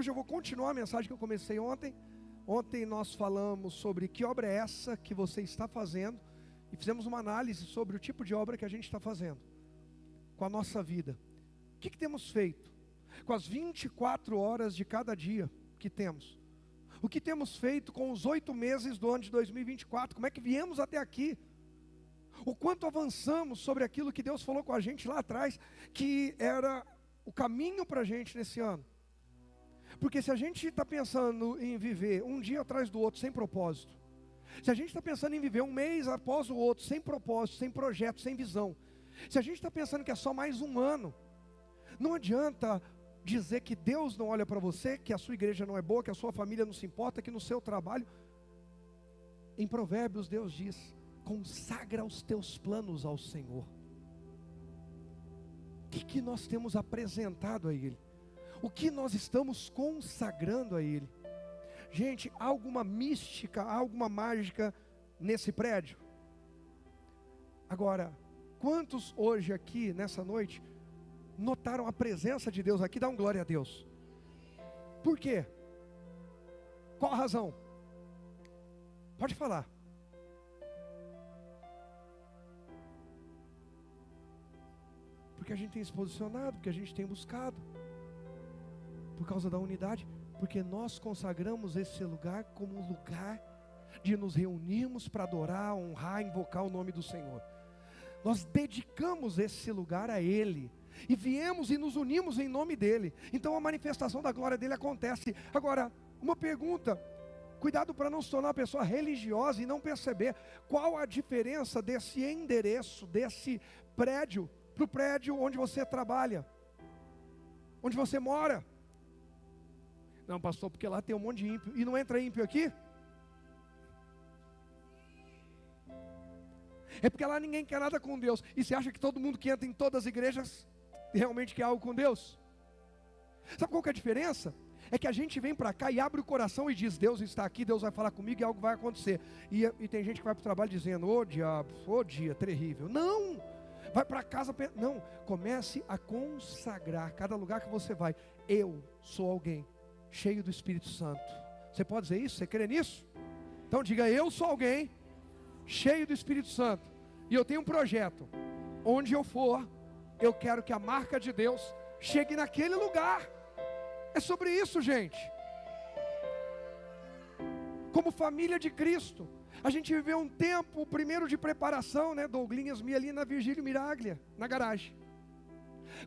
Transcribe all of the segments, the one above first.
Hoje eu vou continuar a mensagem que eu comecei ontem. Ontem nós falamos sobre que obra é essa que você está fazendo e fizemos uma análise sobre o tipo de obra que a gente está fazendo com a nossa vida. O que temos feito com as 24 horas de cada dia que temos? O que temos feito com os 8 meses do ano de 2024? Como é que viemos até aqui? O quanto avançamos sobre aquilo que Deus falou com a gente lá atrás, que era o caminho para a gente nesse ano? Porque se a gente está pensando em viver um dia atrás do outro sem propósito, se a gente está pensando em viver um mês após o outro sem propósito, sem projeto, sem visão, se a gente está pensando que é só mais um ano, não adianta dizer que Deus não olha para você, que a sua igreja não é boa, que a sua família não se importa, que no seu trabalho. Em Provérbios Deus diz: consagra os teus planos ao Senhor. O que nós temos apresentado a Ele? O que nós estamos consagrando a Ele? Gente, há alguma mística, há alguma mágica nesse prédio? Agora, quantos hoje aqui, nessa noite, notaram a presença de Deus aqui? Dá um glória a Deus. Por quê? Qual a razão? Pode falar. Porque a gente tem se posicionado, porque a gente tem buscado, por causa da unidade, porque nós consagramos esse lugar como um lugar de nos reunirmos para adorar, honrar, invocar o nome do Senhor. Nós dedicamos esse lugar a Ele, e viemos e nos unimos em nome dEle. Então a manifestação da glória dEle acontece. Agora, uma pergunta: cuidado para não se tornar uma pessoa religiosa e não perceber qual a diferença desse endereço, desse prédio, para o prédio onde você trabalha, onde você mora. Não, pastor, porque lá tem um monte de ímpio. E não entra ímpio aqui? É porque lá ninguém quer nada com Deus. E você acha que todo mundo que entra em todas as igrejas realmente quer algo com Deus? Sabe qual que é a diferença? É que a gente vem para cá e abre o coração e diz: Deus está aqui, Deus vai falar comigo e algo vai acontecer. E tem gente que vai para o trabalho dizendo: ô diabo, ô dia terrível. Não! Vai para casa, não. Comece a consagrar cada lugar que você vai. Eu sou alguém cheio do Espírito Santo. Você pode dizer isso? Você crê nisso? Então diga: eu sou alguém cheio do Espírito Santo, e eu tenho um projeto. Onde eu for, eu quero que a marca de Deus chegue naquele lugar. É sobre isso, gente. Como família de Cristo, a gente viveu um tempo, primeiro de preparação, né? Douglinhas me ali na Virgílio Miraglia, na garagem.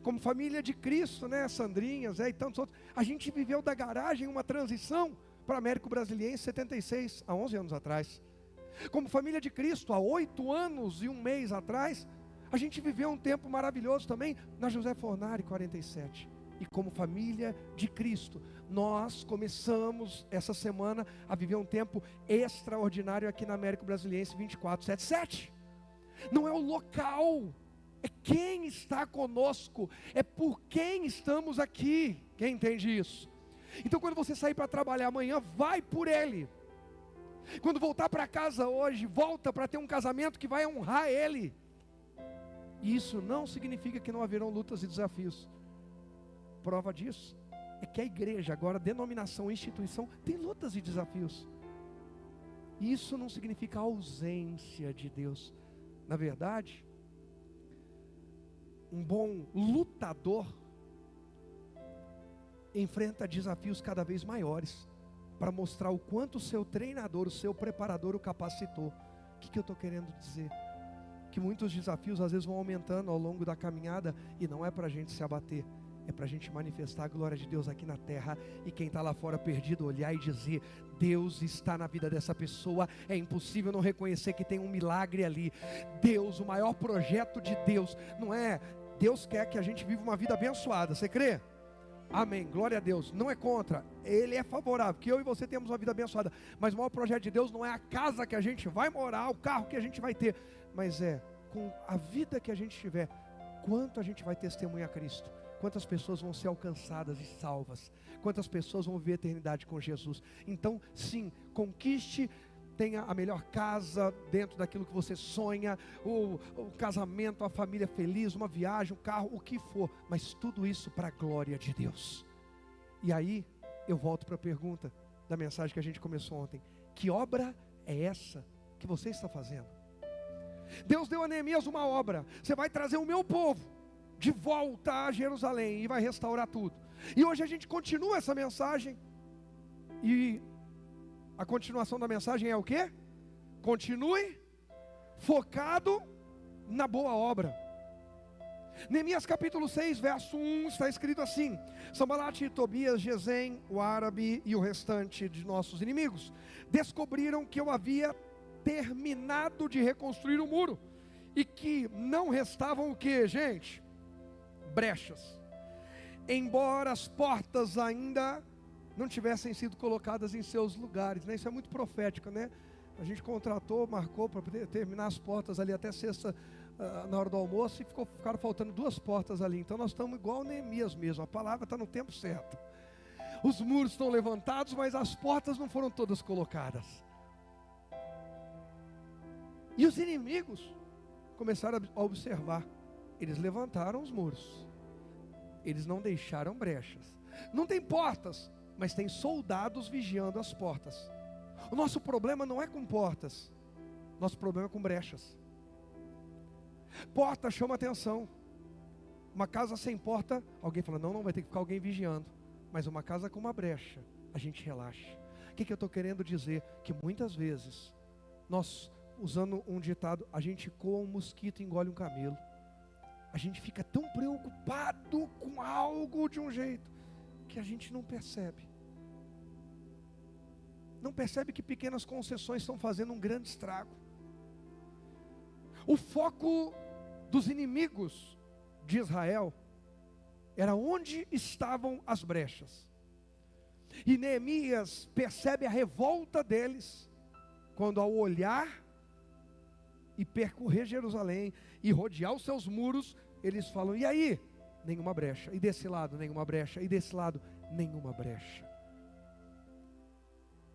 Como família de Cristo, né? Sandrinhas, e tantos outros. A gente viveu da garagem uma transição para Américo Brasiliense 76, há 11 anos atrás. Como família de Cristo, há 8 anos e um mês atrás, a gente viveu um tempo maravilhoso também na José Fornari 47. E como família de Cristo, nós começamos essa semana a viver um tempo extraordinário aqui na Américo Brasiliense 2477. Não é o local, é quem está conosco, é por quem estamos aqui. Quem entende isso? Então quando você sair para trabalhar amanhã, vai por Ele. Quando voltar para casa hoje, volta para ter um casamento que vai honrar Ele. E isso não significa que não haverão lutas e desafios. Prova disso é que a igreja, agora denominação, instituição, tem lutas e desafios. E isso não significa ausência de Deus. Na verdade, um bom lutador enfrenta desafios cada vez maiores, para mostrar o quanto o seu treinador, o seu preparador o capacitou. O que eu estou querendo dizer? Que muitos desafios às vezes vão aumentando ao longo da caminhada, e não é para a gente se abater, é para a gente manifestar a glória de Deus aqui na terra. E quem está lá fora perdido, olhar e dizer: Deus está na vida dessa pessoa. É impossível não reconhecer que tem um milagre ali. Deus, o maior projeto de Deus, não é? Deus quer que a gente viva uma vida abençoada, você crê? Amém, glória a Deus. Não é contra, Ele é favorável que eu e você temos uma vida abençoada. Mas o maior projeto de Deus não é a casa que a gente vai morar, o carro que a gente vai ter, mas é com a vida que a gente tiver, quanto a gente vai testemunhar Cristo, quantas pessoas vão ser alcançadas e salvas, quantas pessoas vão viver a eternidade com Jesus. Então sim, conquiste, tenha a melhor casa dentro daquilo que você sonha, o casamento, a família feliz, uma viagem, um carro, o que for, mas tudo isso para a glória de Deus. E aí eu volto para a pergunta da mensagem que a gente começou ontem: que obra é essa que você está fazendo? Deus deu a Neemias uma obra: você vai trazer o meu povo de volta a Jerusalém e vai restaurar tudo. E hoje a gente continua essa mensagem, e a continuação da mensagem é o quê? Continue focado na boa obra. Neemias capítulo 6, verso 1, está escrito assim: Sambalate, Tobias, Gesem, o árabe e o restante de nossos inimigos descobriram que eu havia terminado de reconstruir o muro, e que não restavam o que, gente? Brechas, embora as portas ainda não tivessem sido colocadas em seus lugares, né? Isso é muito profético, né? A gente marcou para poder terminar as portas ali até sexta, na hora do almoço, e ficaram faltando 2 portas ali. Então nós estamos igual Neemias mesmo, a palavra está no tempo certo. Os muros estão levantados, mas as portas não foram todas colocadas. E os inimigos começaram a observar. Eles levantaram os muros, eles não deixaram brechas. Não tem portas, mas tem soldados vigiando as portas. O nosso problema não é com portas, nosso problema é com brechas. Porta chama atenção. Uma casa sem porta, alguém fala, não, vai ter que ficar alguém vigiando. Mas uma casa com uma brecha, a gente relaxa. O que eu estou querendo dizer? Que muitas vezes, nós, usando um ditado, a gente coa um mosquito e engole um camelo. A gente fica tão preocupado com algo de um jeito, que a gente não percebe. Não percebe que pequenas concessões estão fazendo um grande estrago. O foco dos inimigos de Israel era onde estavam as brechas. E Neemias percebe a revolta deles, quando ao olhar e percorrer Jerusalém e rodear os seus muros, eles falam, e aí? Nenhuma brecha. E desse lado, nenhuma brecha. E desse lado, nenhuma brecha.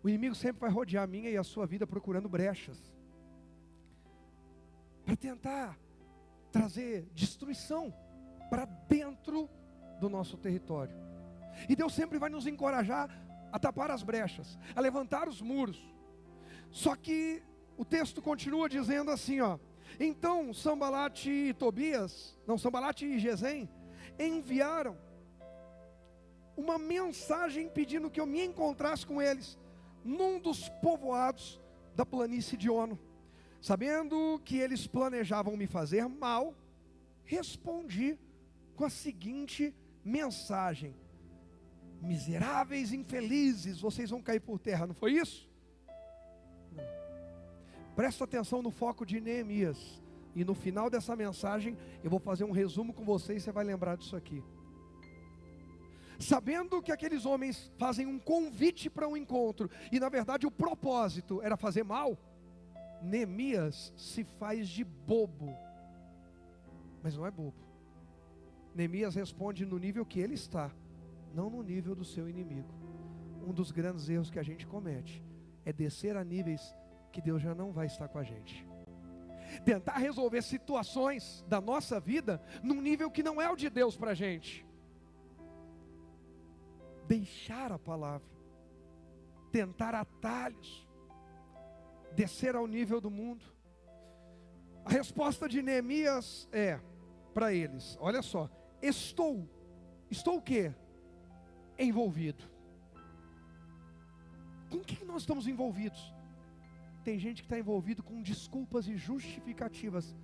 O inimigo sempre vai rodear a minha e a sua vida procurando brechas, para tentar trazer destruição para dentro do nosso território. E Deus sempre vai nos encorajar a tapar as brechas, a levantar os muros. Só que o texto continua dizendo assim, ó: então Sambalate e Gesem enviaram uma mensagem pedindo que eu me encontrasse com eles num dos povoados da planície de Ono. Sabendo que eles planejavam me fazer mal, respondi com a seguinte mensagem: miseráveis infelizes, vocês vão cair por terra. Não foi isso? Não. Presta atenção no foco de Neemias. E no final dessa mensagem eu vou fazer um resumo com vocês, você vai lembrar disso aqui. Sabendo que aqueles homens fazem um convite para um encontro, e na verdade o propósito era fazer mal, Neemias se faz de bobo. Mas não é bobo. Neemias responde no nível que ele está, não no nível do seu inimigo. Um dos grandes erros que a gente comete é descer a níveis que Deus já não vai estar com a gente. Tentar resolver situações da nossa vida num nível que não é o de Deus para a gente. Deixar a palavra, tentar atalhos, descer ao nível do mundo. A resposta de Neemias é para eles: olha só, estou o quê? Envolvido. Com o que nós estamos envolvidos? Tem gente que está envolvido com desculpas e justificativas,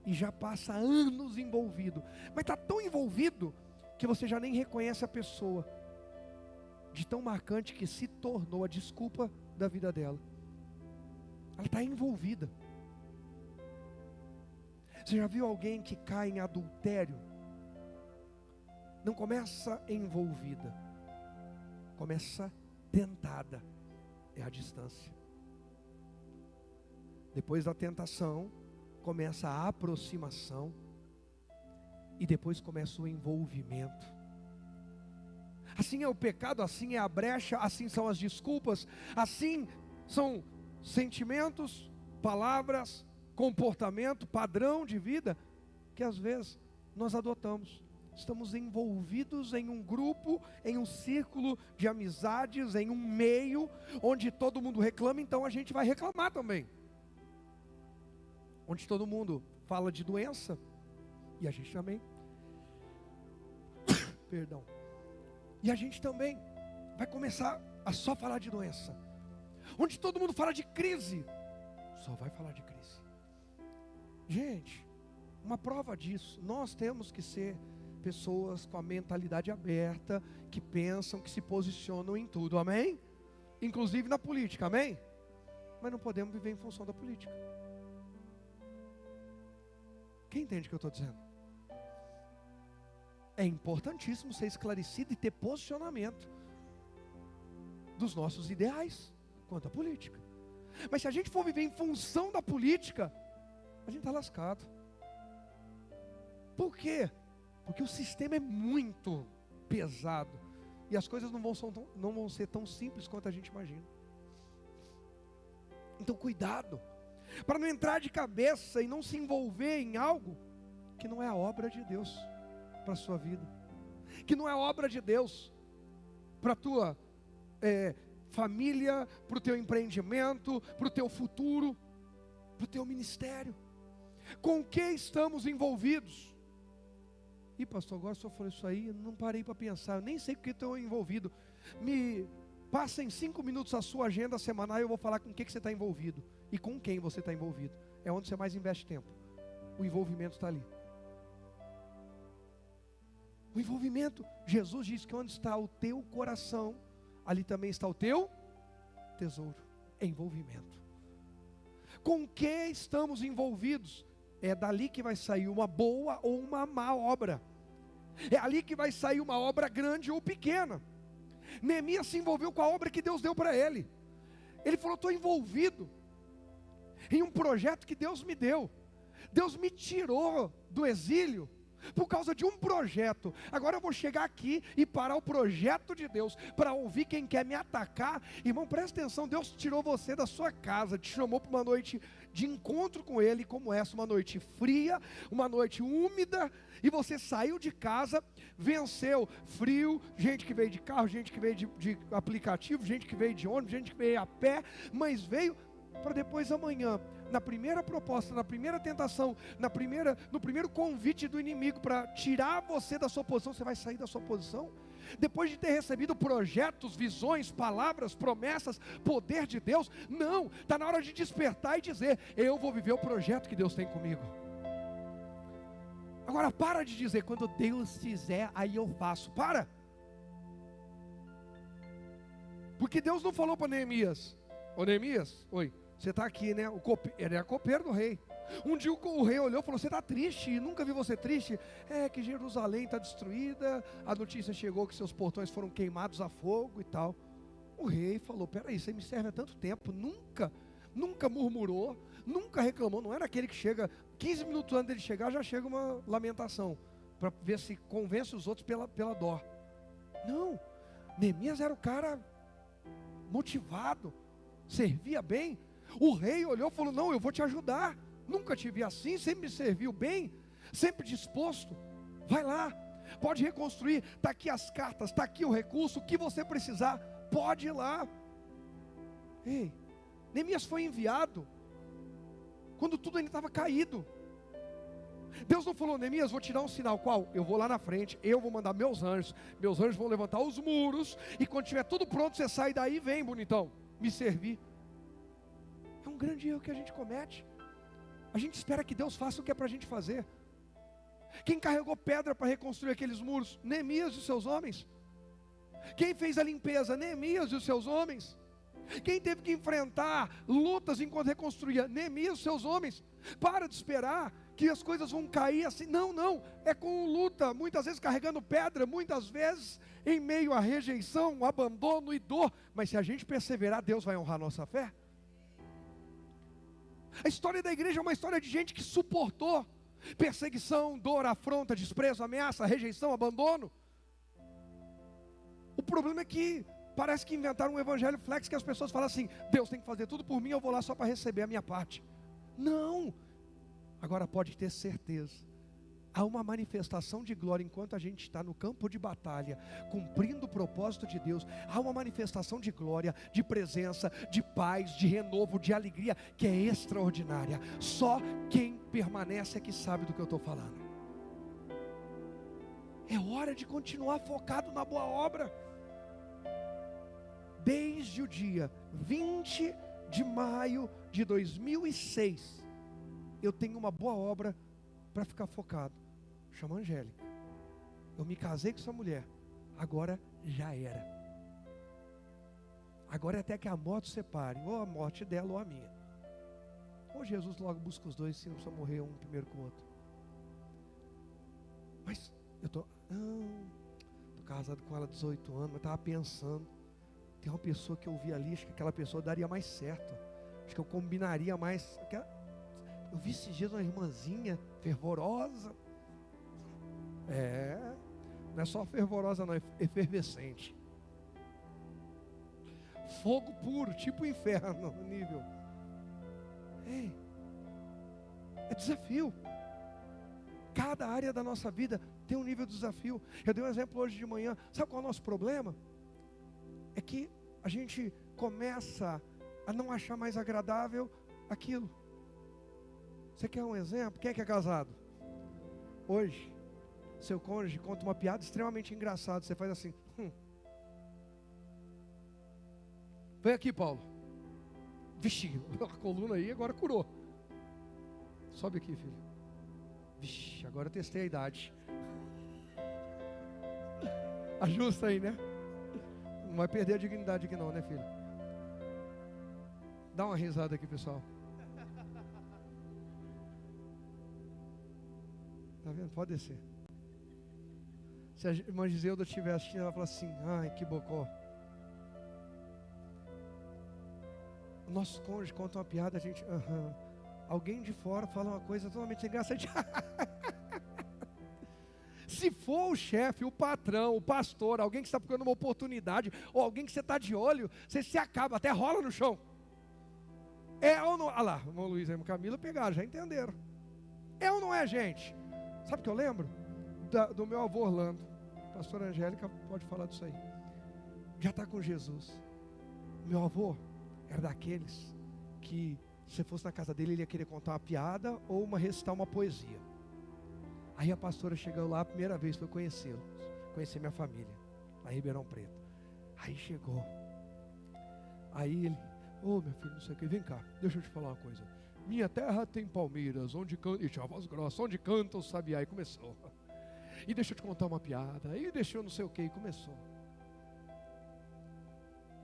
e já passa anos envolvido, mas está tão envolvido que você já nem reconhece a pessoa, de tão marcante que se tornou a desculpa da vida dela. Ela está envolvida. Você já viu alguém que cai em adultério? Não começa envolvida, começa tentada. É a distância. Depois da tentação, começa a aproximação, e depois começa o envolvimento. Assim é o pecado, assim é a brecha, assim são as desculpas, assim são sentimentos, palavras, comportamento, padrão de vida, que às vezes nós adotamos. estamos envolvidos em um grupo, em um círculo de amizades, em um meio onde todo mundo reclama, então a gente vai reclamar também. Onde todo mundo fala de doença, e a gente também. Perdão. E a gente também vai começar a só falar de doença. Onde todo mundo fala de crise, só vai falar de crise. Gente, uma prova disso, nós temos que ser pessoas com a mentalidade aberta, que pensam, que se posicionam em tudo, amém? Inclusive na política, amém? Mas não podemos viver em função da política. Quem entende o que eu estou dizendo? É importantíssimo ser esclarecido e ter posicionamento dos nossos ideais quanto à política. Mas se a gente for viver em função da política, a gente está lascado. Por quê? Porque o sistema é muito pesado e as coisas não vão ser tão simples quanto a gente imagina. Então cuidado, para não entrar de cabeça e não se envolver em algo que não é a obra de Deus para a sua vida, que não é a obra de Deus para a tua família, para o teu empreendimento, para o teu futuro, para o teu ministério. Com o que estamos envolvidos? Ih, pastor, agora o senhor falou isso aí, eu não parei para pensar, eu nem sei com o que estou envolvido. Me passa em 5 minutos a sua agenda semanal e eu vou falar com o que você está envolvido e com quem você está envolvido. É onde você mais investe tempo. O envolvimento está ali. O envolvimento, Jesus diz que onde está o teu coração, ali também está o teu tesouro. É envolvimento. Com o que estamos envolvidos? É dali que vai sair uma boa ou uma má obra. É ali que vai sair uma obra grande ou pequena. Neemias se envolveu com a obra que Deus deu para ele. Ele falou: estou envolvido em um projeto que Deus me deu. Deus me tirou do exílio por causa de um projeto. Agora eu vou chegar aqui e parar o projeto de Deus para ouvir quem quer me atacar. Irmão, presta atenção, Deus tirou você da sua casa, te chamou para uma noite de encontro com Ele, como essa, uma noite fria, uma noite úmida, e você saiu de casa, venceu frio, gente que veio de carro, gente que veio de aplicativo, gente que veio de ônibus, gente que veio a pé, mas veio para depois amanhã, na primeira proposta, na primeira tentação, no primeiro convite do inimigo para tirar você da sua posição, você vai sair da sua posição? Depois de ter recebido projetos, visões, palavras, promessas, poder de Deus? Não, está na hora de despertar e dizer: eu vou viver o projeto que Deus tem comigo. Agora para de dizer: quando Deus fizer, aí eu faço. Para. Porque Deus não falou para Neemias: ô Neemias, oi, você está aqui, né? Ele era copeiro do rei. Um dia o rei olhou e falou: você está triste, nunca vi você triste. É que Jerusalém está destruída, a notícia chegou que seus portões foram queimados a fogo e tal. O rei falou: peraí, você me serve há tanto tempo, nunca murmurou, nunca reclamou. Não era aquele que chega, 15 minutos antes dele chegar, já chega uma lamentação, para ver se convence os outros pela dó. Não, Neemias era o cara motivado, servia bem. O rei olhou e falou: não, eu vou te ajudar. Nunca te vi assim, sempre me serviu bem, sempre disposto. Vai lá, pode reconstruir. Está aqui as cartas, está aqui o recurso. O que você precisar, pode ir lá. Ei, Neemias foi enviado quando tudo ainda estava caído. Deus não falou: Neemias, vou te dar um sinal. Qual? Eu vou lá na frente, eu vou mandar meus anjos vão levantar os muros, e quando tiver tudo pronto, você sai daí e vem, bonitão, me servir. É um grande erro que a gente comete. A gente espera que Deus faça o que é para a gente fazer. Quem carregou pedra para reconstruir aqueles muros? Neemias e os seus homens. Quem fez a limpeza? Neemias e os seus homens. Quem teve que enfrentar lutas enquanto reconstruía? Neemias e os seus homens. Para de esperar que as coisas vão cair assim. Não, é com luta, muitas vezes carregando pedra, muitas vezes em meio à rejeição, abandono e dor. Mas se a gente perseverar, Deus vai honrar nossa fé. A história da igreja é uma história de gente que suportou perseguição, dor, afronta, desprezo, ameaça, rejeição, abandono. O problema é que parece que inventaram um evangelho flex, que as pessoas falam assim: Deus tem que fazer tudo por mim, eu vou lá só para receber a minha parte. Não. Agora pode ter certeza, há uma manifestação de glória enquanto a gente está no campo de batalha, cumprindo o propósito de Deus. Há uma manifestação de glória, de presença, de paz, de renovo, de alegria, que é extraordinária. Só quem permanece é que sabe do que eu estou falando. É hora de continuar focado na boa obra. Desde o dia 20 de maio de 2006, eu tenho uma boa obra para ficar focado. Chama Angélica. Eu me casei com essa mulher. Agora já era. Agora é até que a morte separe, ou a morte dela ou a minha. Ou Jesus logo busca os dois, se não precisa morrer um primeiro com o outro. Mas eu estou casado com ela há 18 anos, mas estava pensando, tem uma pessoa que eu vi ali, acho que aquela pessoa daria mais certo. Acho que eu combinaria mais. Eu vi esses dias uma irmãzinha fervorosa. Não é só fervorosa não, é efervescente. Fogo puro, tipo inferno, nível. É desafio. Cada área da nossa vida tem um nível de desafio. Eu dei um exemplo hoje de manhã. Sabe qual é o nosso problema? É que a gente começa a não achar mais agradável aquilo. Você quer um exemplo? Quem é que é casado? Hoje, seu cônjuge conta uma piada extremamente engraçada. Você faz assim. Vem aqui, Paulo. Vixe, a coluna aí agora curou. Sobe aqui, filho. Vixe, agora eu testei a idade. Ajusta aí, né? Não vai perder a dignidade aqui não, né, filho? Dá uma risada aqui, pessoal. Tá vendo? Pode descer. Se a irmã Giseuda estiver assistindo, ela vai falar assim: ai, que bocó. O nosso cônjuge conta uma piada, a gente... Alguém de fora fala uma coisa totalmente engraçada. Se for o chefe, o patrão, o pastor, alguém que está procurando uma oportunidade, ou alguém que você está de olho, você se acaba, até rola no chão. É ou não? Olha lá, o irmão Luiz e a irmã Camila pegaram, já entenderam. É ou não é, gente? Sabe o que eu lembro? Do meu avô Orlando. A pastora Angélica pode falar disso aí. Já está com Jesus. Meu avô era daqueles que, se você fosse na casa dele, ele ia querer contar uma piada ou recitar uma poesia. Aí a pastora chegou lá a primeira vez, foi conhecê-lo, conhecer minha família, lá em Ribeirão Preto. Aí chegou. Aí ele: meu filho, não sei o que, vem cá, deixa eu te falar uma coisa. Minha terra tem palmeiras, onde canta, e tinha uma voz grossa, onde canta o sabiá, e começou. E deixa eu te contar uma piada, e deixou não sei o que, e começou.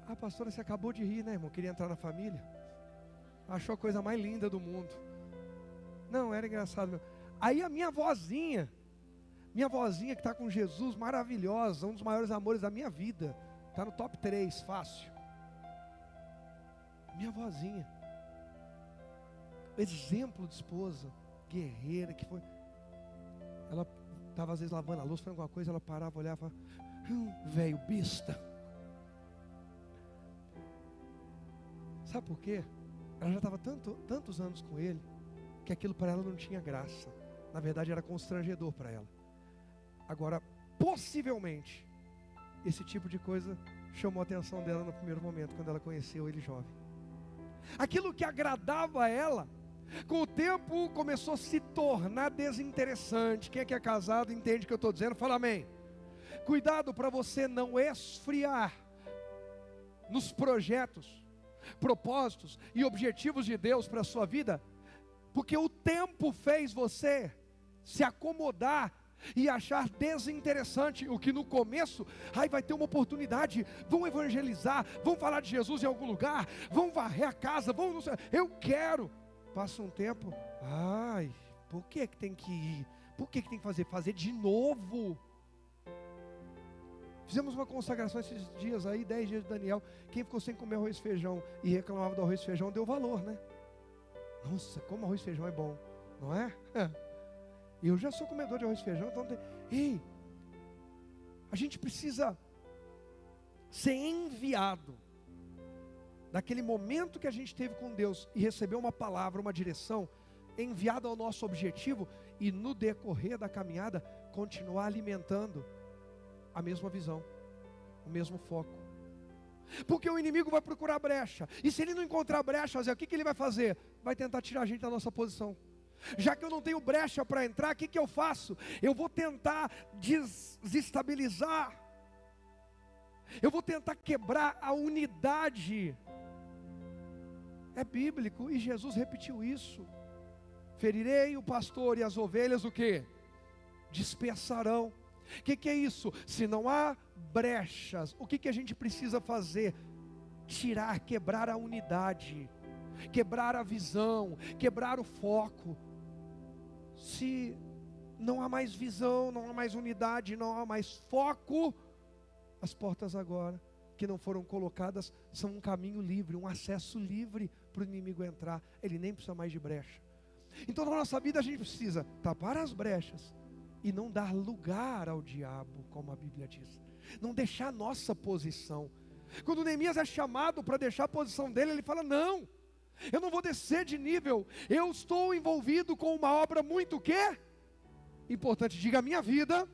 A pastora se acabou de rir, né, irmão? Queria entrar na família. Achou a coisa mais linda do mundo. Não, era engraçado mesmo. Aí a minha vozinha que está com Jesus, maravilhosa, um dos maiores amores da minha vida, está no top 3, fácil. Minha vozinha, exemplo de esposa, guerreira que foi. Ela estava às vezes lavando a louça, fazendo alguma coisa, ela parava, olhava e falava: velho besta. Sabe por quê? Ela já estava tantos anos com ele, que aquilo para ela não tinha graça. Na verdade era constrangedor para ela. Agora, possivelmente, esse tipo de coisa chamou a atenção dela no primeiro momento, quando ela conheceu ele jovem. Aquilo que agradava a ela, com o tempo começou a se tornar desinteressante. Quem é que é casado entende o que eu estou dizendo? Fala amém. Cuidado para você não esfriar nos projetos, propósitos e objetivos de Deus para a sua vida, porque o tempo fez você se acomodar e achar desinteressante o que no começo, vai ter uma oportunidade, vão evangelizar, vão falar de Jesus em algum lugar, vão varrer a casa, vão, não sei, eu quero. Passa um tempo, por que tem que ir? Por que tem que fazer? Fazer de novo. Fizemos uma consagração esses dias aí, 10 dias de Daniel. Quem ficou sem comer arroz e feijão e reclamava do arroz e feijão, deu valor, né? Nossa, como arroz e feijão é bom, não é? Eu já sou comedor de arroz e feijão, então a gente precisa ser enviado daquele momento que a gente teve com Deus e receber uma palavra, uma direção, enviado ao nosso objetivo, e no decorrer da caminhada continuar alimentando a mesma visão, o mesmo foco. Porque o inimigo vai procurar brecha, e se ele não encontrar brecha, o que ele vai fazer? Vai tentar tirar a gente da nossa posição. Já que eu não tenho brecha para entrar, o que eu faço? Eu vou tentar desestabilizar, eu vou tentar quebrar a unidade. É bíblico, e Jesus repetiu isso: ferirei o pastor e as ovelhas o quê? Dispersarão. O que é isso? Se não há brechas, o que a gente precisa fazer? Tirar, quebrar a unidade, quebrar a visão, quebrar o foco. Se não há mais visão, não há mais unidade, não há mais foco, as portas agora que não foram colocadas são um caminho livre, um acesso livre para o inimigo entrar. Ele nem precisa mais de brecha. Então na nossa vida a gente precisa tapar as brechas e não dar lugar ao diabo, como a Bíblia diz. Não deixar a nossa posição. Quando Neemias é chamado para deixar a posição dele, ele fala: não, eu não vou descer de nível. Eu estou envolvido com uma obra muito quê? Importante. Diga: a minha vida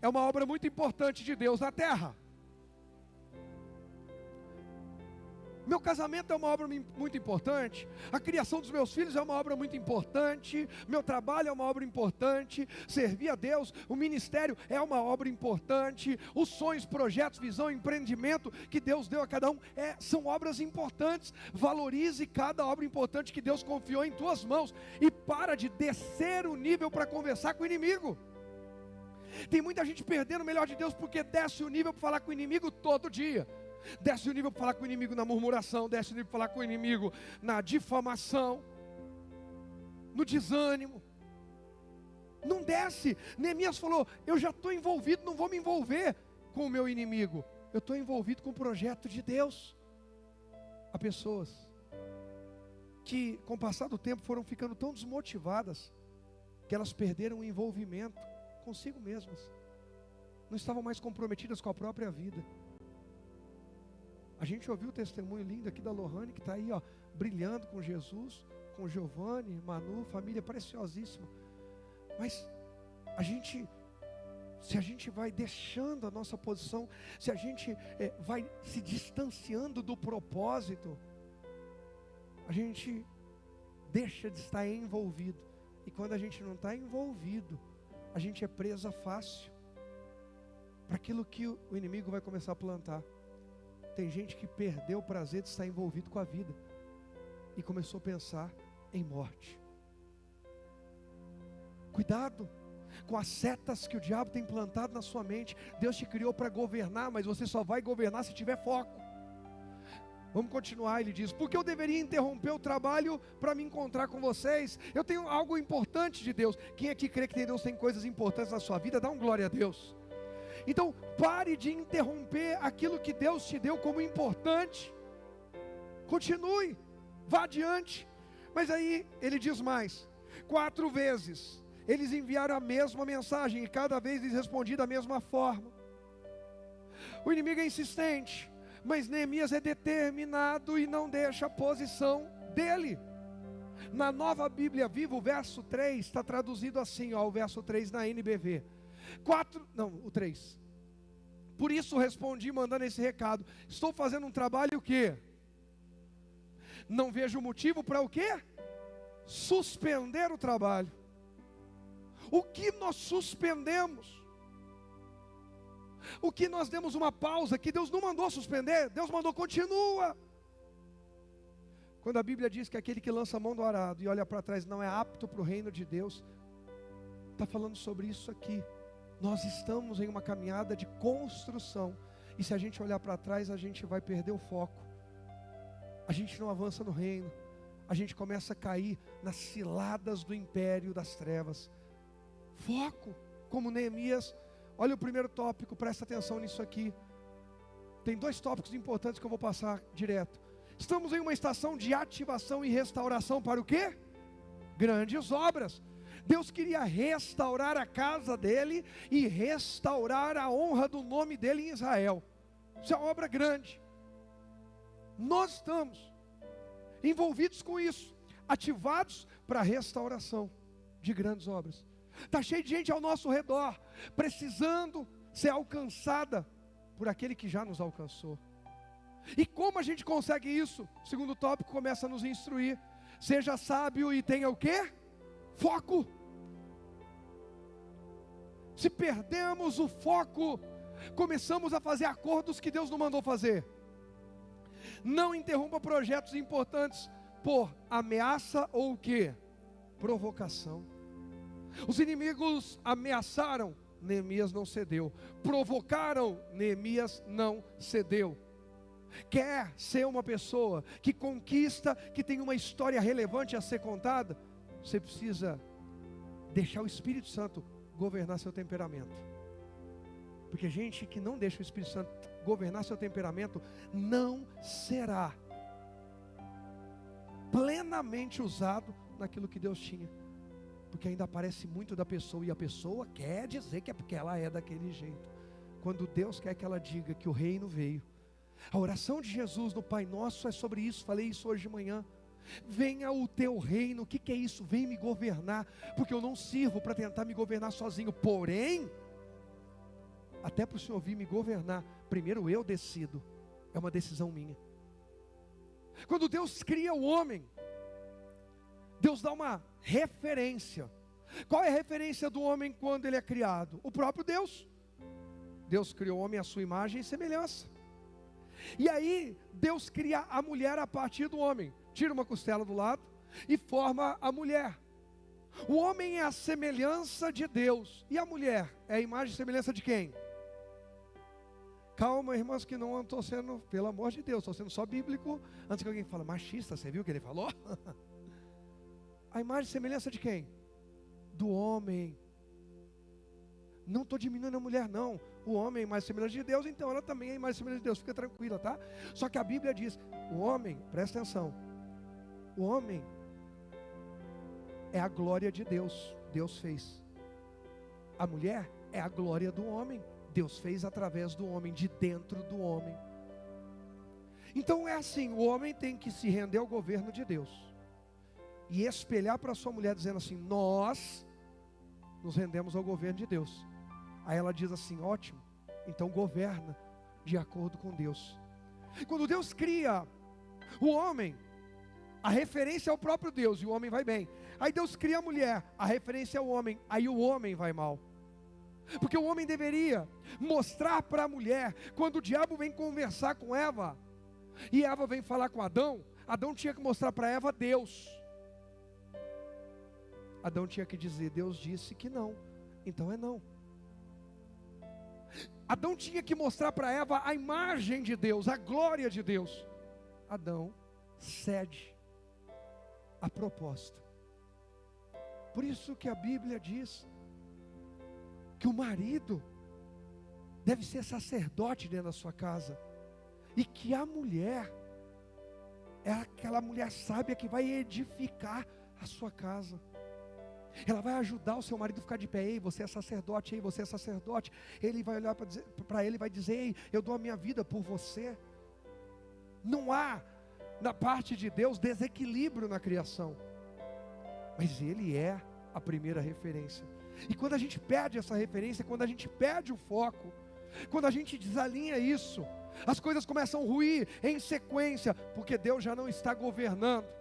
é uma obra muito importante de Deus na terra. Meu casamento é uma obra muito importante. A criação dos meus filhos é uma obra muito importante. Meu trabalho é uma obra importante. Servir a Deus, o ministério é uma obra importante. Os sonhos, projetos, visão, empreendimento que Deus deu a cada um são obras importantes. Valorize cada obra importante que Deus confiou em tuas mãos. E para de descer o nível para conversar com o inimigo. Tem muita gente perdendo o melhor de Deus porque desce o nível para falar com o inimigo todo dia. Desce o nível para falar com o inimigo na murmuração, desce o nível para falar com o inimigo na difamação, no desânimo. Não desce. Neemias falou: eu já estou envolvido, não vou me envolver com o meu inimigo. Eu estou envolvido com o projeto de Deus. Há pessoas que com o passar do tempo foram ficando tão desmotivadas que elas perderam o envolvimento consigo mesmas. Não estavam mais comprometidas com a própria vida. A gente ouviu o testemunho lindo aqui da Lohane, que está aí, brilhando com Jesus, com Giovanni, Manu, família preciosíssima. Mas se a gente vai deixando a nossa posição, se a gente vai se distanciando do propósito, a gente deixa de estar envolvido. E quando a gente não está envolvido, a gente é presa fácil para aquilo que o inimigo vai começar a plantar. Tem gente que perdeu o prazer de estar envolvido com a vida e começou a pensar em morte. Cuidado com as setas que o diabo tem plantado na sua mente. Deus te criou para governar, mas você só vai governar se tiver foco. Vamos continuar, ele diz: porque eu deveria interromper o trabalho para me encontrar com vocês? Eu tenho algo importante de Deus. Quem aqui crê que Deus tem coisas importantes na sua vida, dá um glória a Deus. Então pare de interromper aquilo que Deus te deu como importante. Continue, vá adiante. Mas aí ele diz mais: 4 vezes eles enviaram a mesma mensagem, e cada vez lhes respondi da mesma forma. O inimigo é insistente, mas Neemias é determinado e não deixa a posição dele. Na Nova Bíblia Viva, o verso 3 está traduzido assim, o verso 3 na NBV. O 3. Por isso respondi mandando esse recado: estou fazendo um trabalho o quê? Não vejo motivo para o quê? Suspender o trabalho. O que nós suspendemos? O que nós demos uma pausa, que Deus não mandou suspender, Deus mandou continua. Quando a Bíblia diz que aquele que lança a mão do arado e olha para trás não é apto para o reino de Deus, está falando sobre isso aqui. Nós estamos em uma caminhada de construção, e se a gente olhar para trás, a gente vai perder o foco. A gente não avança no reino, a gente começa a cair nas ciladas do império das trevas. Foco, como Neemias. Olha o primeiro tópico, presta atenção nisso aqui. Tem 2 tópicos importantes que eu vou passar direto. Estamos em uma estação de ativação e restauração para o quê? Grandes obras. Deus queria restaurar a casa dele e restaurar a honra do nome dele em Israel. Isso é uma obra grande. Nós estamos envolvidos com isso, ativados para a restauração. de grandes obras. Está cheio de gente ao nosso redor, precisando ser alcançada por aquele que já nos alcançou. E como a gente consegue isso? O segundo tópico começa a nos instruir. Seja sábio e tenha o quê? Foco. Se perdemos o foco, começamos a fazer acordos que Deus não mandou fazer. Não interrompa projetos importantes por ameaça ou o quê? Provocação. Os inimigos ameaçaram, Neemias não cedeu. Provocaram, Neemias não cedeu. Quer ser uma pessoa que conquista, que tem uma história relevante a ser contada? Você precisa deixar o Espírito Santo governar seu temperamento. Porque gente que não deixa o Espírito Santo governar seu temperamento, não será plenamente usado naquilo que Deus tinha. Porque ainda aparece muito da pessoa, e a pessoa quer dizer que é porque ela é daquele jeito. Quando Deus quer que ela diga que o reino veio. A oração de Jesus no Pai Nosso é sobre isso, falei isso hoje de manhã. Venha o teu reino. O que é isso? Vem me governar, porque eu não sirvo para tentar me governar sozinho. Porém, até para o Senhor vir me governar, primeiro eu decido. É uma decisão minha. Quando Deus cria o homem, Deus dá uma referência. Qual é a referência do homem quando ele é criado? O próprio Deus. Deus criou o homem à sua imagem e semelhança. E aí Deus cria a mulher a partir do homem. Tira uma costela do lado e forma a mulher. O homem é a semelhança de Deus. E a mulher é a imagem e semelhança de quem? Calma, irmãos, que não estou sendo, pelo amor de Deus, estou sendo só bíblico. Antes que alguém fale, machista, você viu o que ele falou? A imagem e semelhança de quem? Do homem. Não estou diminuindo a mulher, não. O homem é a imagem e semelhança de Deus, então ela também é a imagem e semelhança de Deus. Fica tranquila, tá? Só que a Bíblia diz, o homem, presta atenção, o homem é a glória de Deus. Deus fez. A mulher é a glória do homem. Deus fez através do homem, de dentro do homem. Então é assim, o homem tem que se render ao governo de Deus. E espelhar para sua mulher dizendo assim, nós nos rendemos ao governo de Deus. Aí ela diz assim, ótimo, então governa de acordo com Deus. Quando Deus cria o homem, a referência é o próprio Deus, e o homem vai bem. Aí Deus cria a mulher, a referência é o homem, aí o homem vai mal. Porque o homem deveria mostrar para a mulher, quando o diabo vem conversar com Eva, e Eva vem falar com Adão, Adão tinha que mostrar para Eva Deus. Adão tinha que dizer, Deus disse que não, então é não. Adão tinha que mostrar para Eva a imagem de Deus, a glória de Deus. Adão cede a proposta. Por isso que a Bíblia diz que o marido deve ser sacerdote dentro da sua casa, e que a mulher é aquela mulher sábia que vai edificar a sua casa. Ela vai ajudar o seu marido a ficar de pé. Ei, você é sacerdote, ei, você é sacerdote. Ele vai olhar para ele e vai dizer, ei, eu dou a minha vida por você. Não há na parte de Deus desequilíbrio na criação, mas Ele é a primeira referência. E quando a gente perde essa referência, quando a gente perde o foco, quando a gente desalinha isso, as coisas começam a ruir em sequência, porque Deus já não está governando.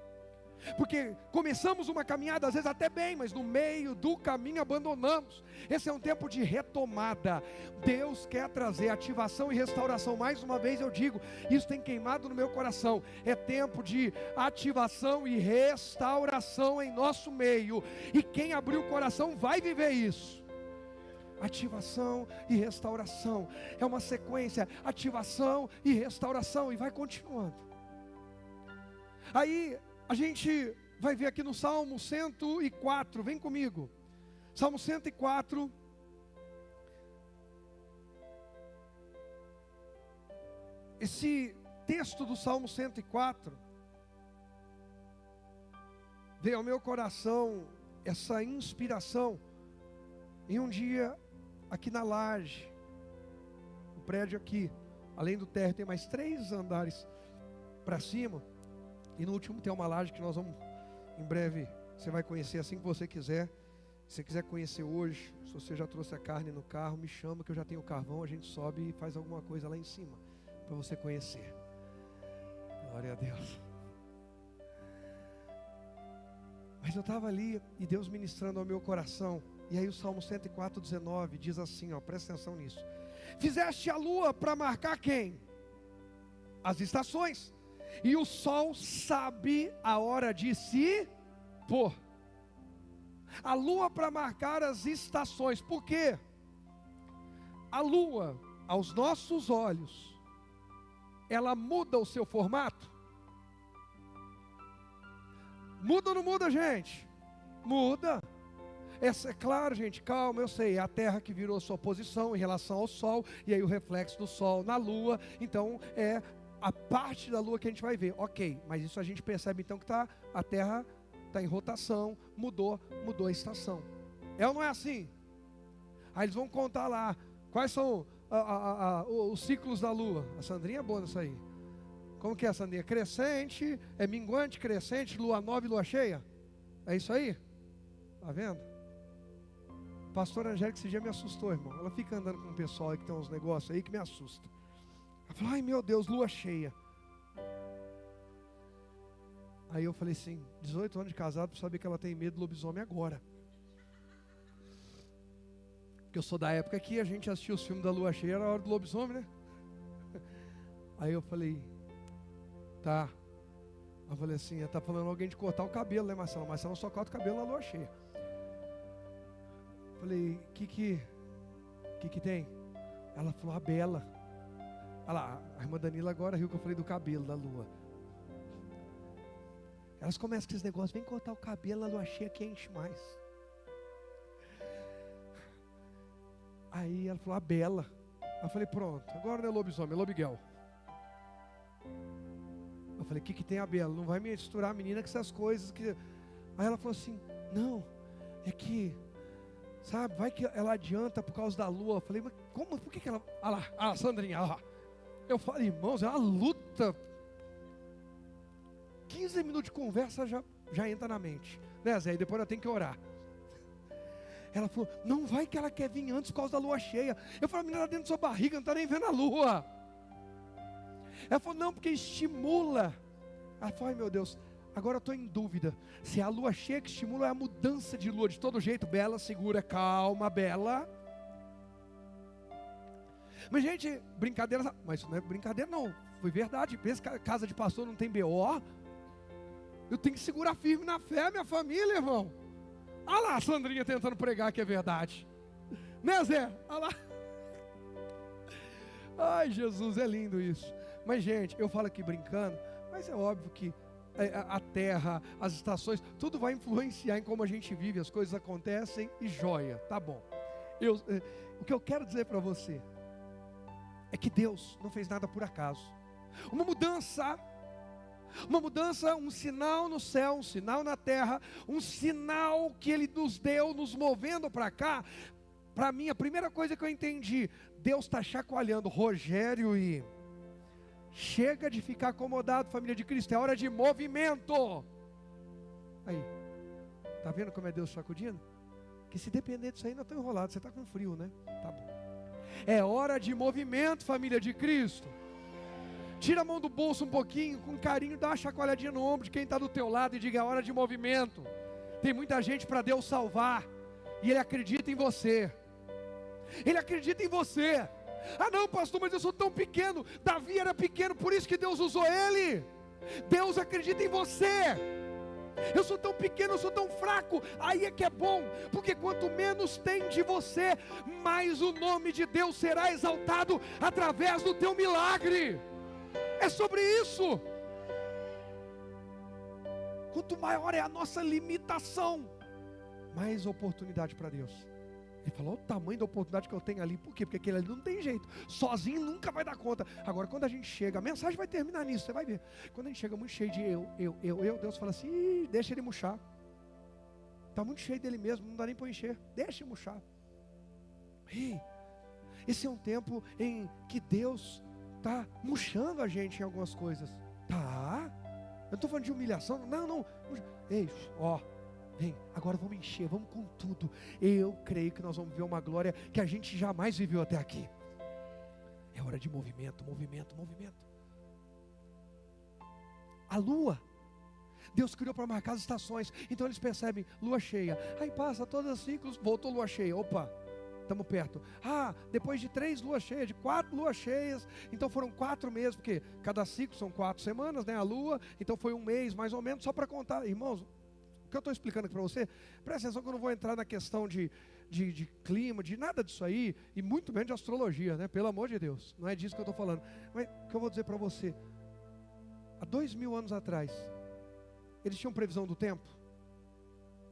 Porque começamos uma caminhada às vezes até bem, mas no meio do caminho abandonamos. Esse é um tempo de retomada. Deus quer trazer ativação e restauração. Mais uma vez eu digo, isso tem queimado no meu coração. É tempo de ativação e restauração em nosso meio. E quem abrir o coração vai viver isso. Ativação e restauração. É uma sequência, ativação e restauração, e vai continuando. Aí a gente vai ver aqui no Salmo 104, vem comigo. Salmo 104. Esse texto do Salmo 104 veio ao meu coração, essa inspiração, em um dia aqui na laje, o prédio aqui, além do térreo tem mais 3 andares para cima. E no último tem uma laje que nós vamos, em breve, você vai conhecer assim que você quiser. Se você quiser conhecer hoje, se você já trouxe a carne no carro, me chama que eu já tenho carvão, a gente sobe e faz alguma coisa lá em cima, para você conhecer. Glória a Deus. Mas eu estava ali, e Deus ministrando ao meu coração, e aí o Salmo 104:19 diz assim, ó, presta atenção nisso. Fizeste a lua para marcar quem? As estações. E o sol sabe a hora de se pôr. A lua para marcar as estações. Por quê? A lua, aos nossos olhos, ela muda o seu formato? Muda ou não muda, gente? Muda. É claro, gente, calma, eu sei, é a terra que virou sua posição em relação ao sol, e aí o reflexo do sol na lua, então é a parte da lua que a gente vai ver, ok, mas isso a gente percebe então que a terra está em rotação, mudou a estação. É ou não é assim? Aí eles vão contar lá, quais são os ciclos da lua. A Sandrinha é boa nisso aí. Como que é, Sandrinha? Crescente, minguante, crescente, lua nova e lua cheia? É isso aí? Tá vendo? Pastora Angélica esse dia me assustou, irmão. Ela fica andando com o pessoal aí que tem uns negócios aí que me assusta. Ela falou, ai meu Deus, lua cheia. Aí eu falei assim, 18 anos de casado, para saber que ela tem medo do lobisomem agora. Porque eu sou da época que a gente assistia os filmes da lua cheia, era a hora do lobisomem, né? Aí eu falei, tá. Eu falei assim, ela tá falando alguém de cortar o cabelo, né, Marcelo? Marcelo só corta o cabelo na lua cheia. Falei, que tem? Ela falou, a Bela. Olha lá, a irmã Danila agora riu que eu falei do cabelo da lua. Elas começam com esse negócio, vem cortar o cabelo na lua cheia que enche mais. Aí ela falou, a Bela. Eu falei, pronto, agora não é lobisomem, é lobiguel. Eu falei, que tem a Bela? Não vai me misturar a menina com essas coisas que... Aí ela falou assim, não, é que... Sabe, vai que ela adianta por causa da lua. Eu falei, mas como, por que ela... Olha lá, Sandrinha, olha lá. Eu falei, irmãos, é uma luta. 15 minutos de conversa já entra na mente. Né, Zé? E depois ela tem que orar. Ela falou, não vai que ela quer vir antes por causa da lua cheia. Eu falei, a menina dentro da sua barriga, não está nem vendo a lua. Ela falou, não, porque estimula. Ela falou, ai meu Deus, agora eu estou em dúvida. Se é a lua cheia que estimula, é a mudança de lua. De todo jeito, Bela, segura, calma, Bela. Mas gente, brincadeira, mas isso não é brincadeira não. Foi verdade, pensa que a casa de pastor não tem BO. Eu tenho que segurar firme na fé, minha família, irmão. Olha lá a Sandrinha tentando pregar que é verdade. Né, Zé? Olha lá. Ai, Jesus, é lindo isso. Mas, gente, eu falo aqui brincando, mas é óbvio que a terra, as estações, tudo vai influenciar em como a gente vive, as coisas acontecem e joia, tá bom. O que eu quero dizer para você é que Deus não fez nada por acaso. Uma mudança, um sinal no céu, um sinal na terra, um sinal que Ele nos deu, nos movendo para cá. Para mim, a primeira coisa que eu entendi, Deus está chacoalhando Rogério e... Chega de ficar acomodado, família de Cristo, é hora de movimento. Aí, tá vendo como é Deus sacudindo? Que se depender disso aí, não estou enrolado, você está com frio, né? Tá bom. É hora de movimento, família de Cristo. Tira a mão do bolso um pouquinho, com carinho, dá uma chacoalhadinha no ombro de quem está do teu lado e diga, é hora de movimento. Tem muita gente para Deus salvar, e Ele acredita em você. Ele acredita em você. Ah não, pastor, mas eu sou tão pequeno. Davi era pequeno, por isso que Deus usou ele. Deus acredita em você. Eu sou tão pequeno, eu sou tão fraco. Aí é que é bom, porque quanto menos tem de você, mais o nome de Deus será exaltado através do teu milagre. É sobre isso. Quanto maior é a nossa limitação, mais oportunidade para Deus. Ele falou, olha o tamanho da oportunidade que eu tenho ali. Por quê? Porque aquele ali não tem jeito. Sozinho nunca vai dar conta. Agora, quando a gente chega, a mensagem vai terminar nisso, você vai ver. Quando a gente chega muito cheio de eu, Deus fala assim, deixa ele murchar. Está muito cheio dele mesmo, não dá nem para encher. Deixa ele murchar. Esse é um tempo em que Deus está murchando a gente em algumas coisas. Tá? Eu não estou falando de humilhação. Não. Ei, ó. Vem, agora vamos encher, vamos com tudo. Eu creio que nós vamos ver uma glória que a gente jamais viveu até aqui. É hora de movimento, movimento, movimento. A lua, Deus criou para marcar as estações. Então eles percebem, lua cheia. Aí passa todos os ciclos, voltou lua cheia. Opa, estamos perto. Depois de 3 luas cheias, de 4 luas cheias, então foram 4 meses, porque cada ciclo são 4 semanas, né? A lua, então foi 1 mês mais ou menos, só para contar. Irmãos, o que eu estou explicando aqui para você, presta atenção que eu não vou entrar na questão de clima, de nada disso aí, e muito menos de astrologia, né? Pelo amor de Deus, não é disso que eu estou falando. Mas o que eu vou dizer para você, há 2000 anos atrás, eles tinham previsão do tempo?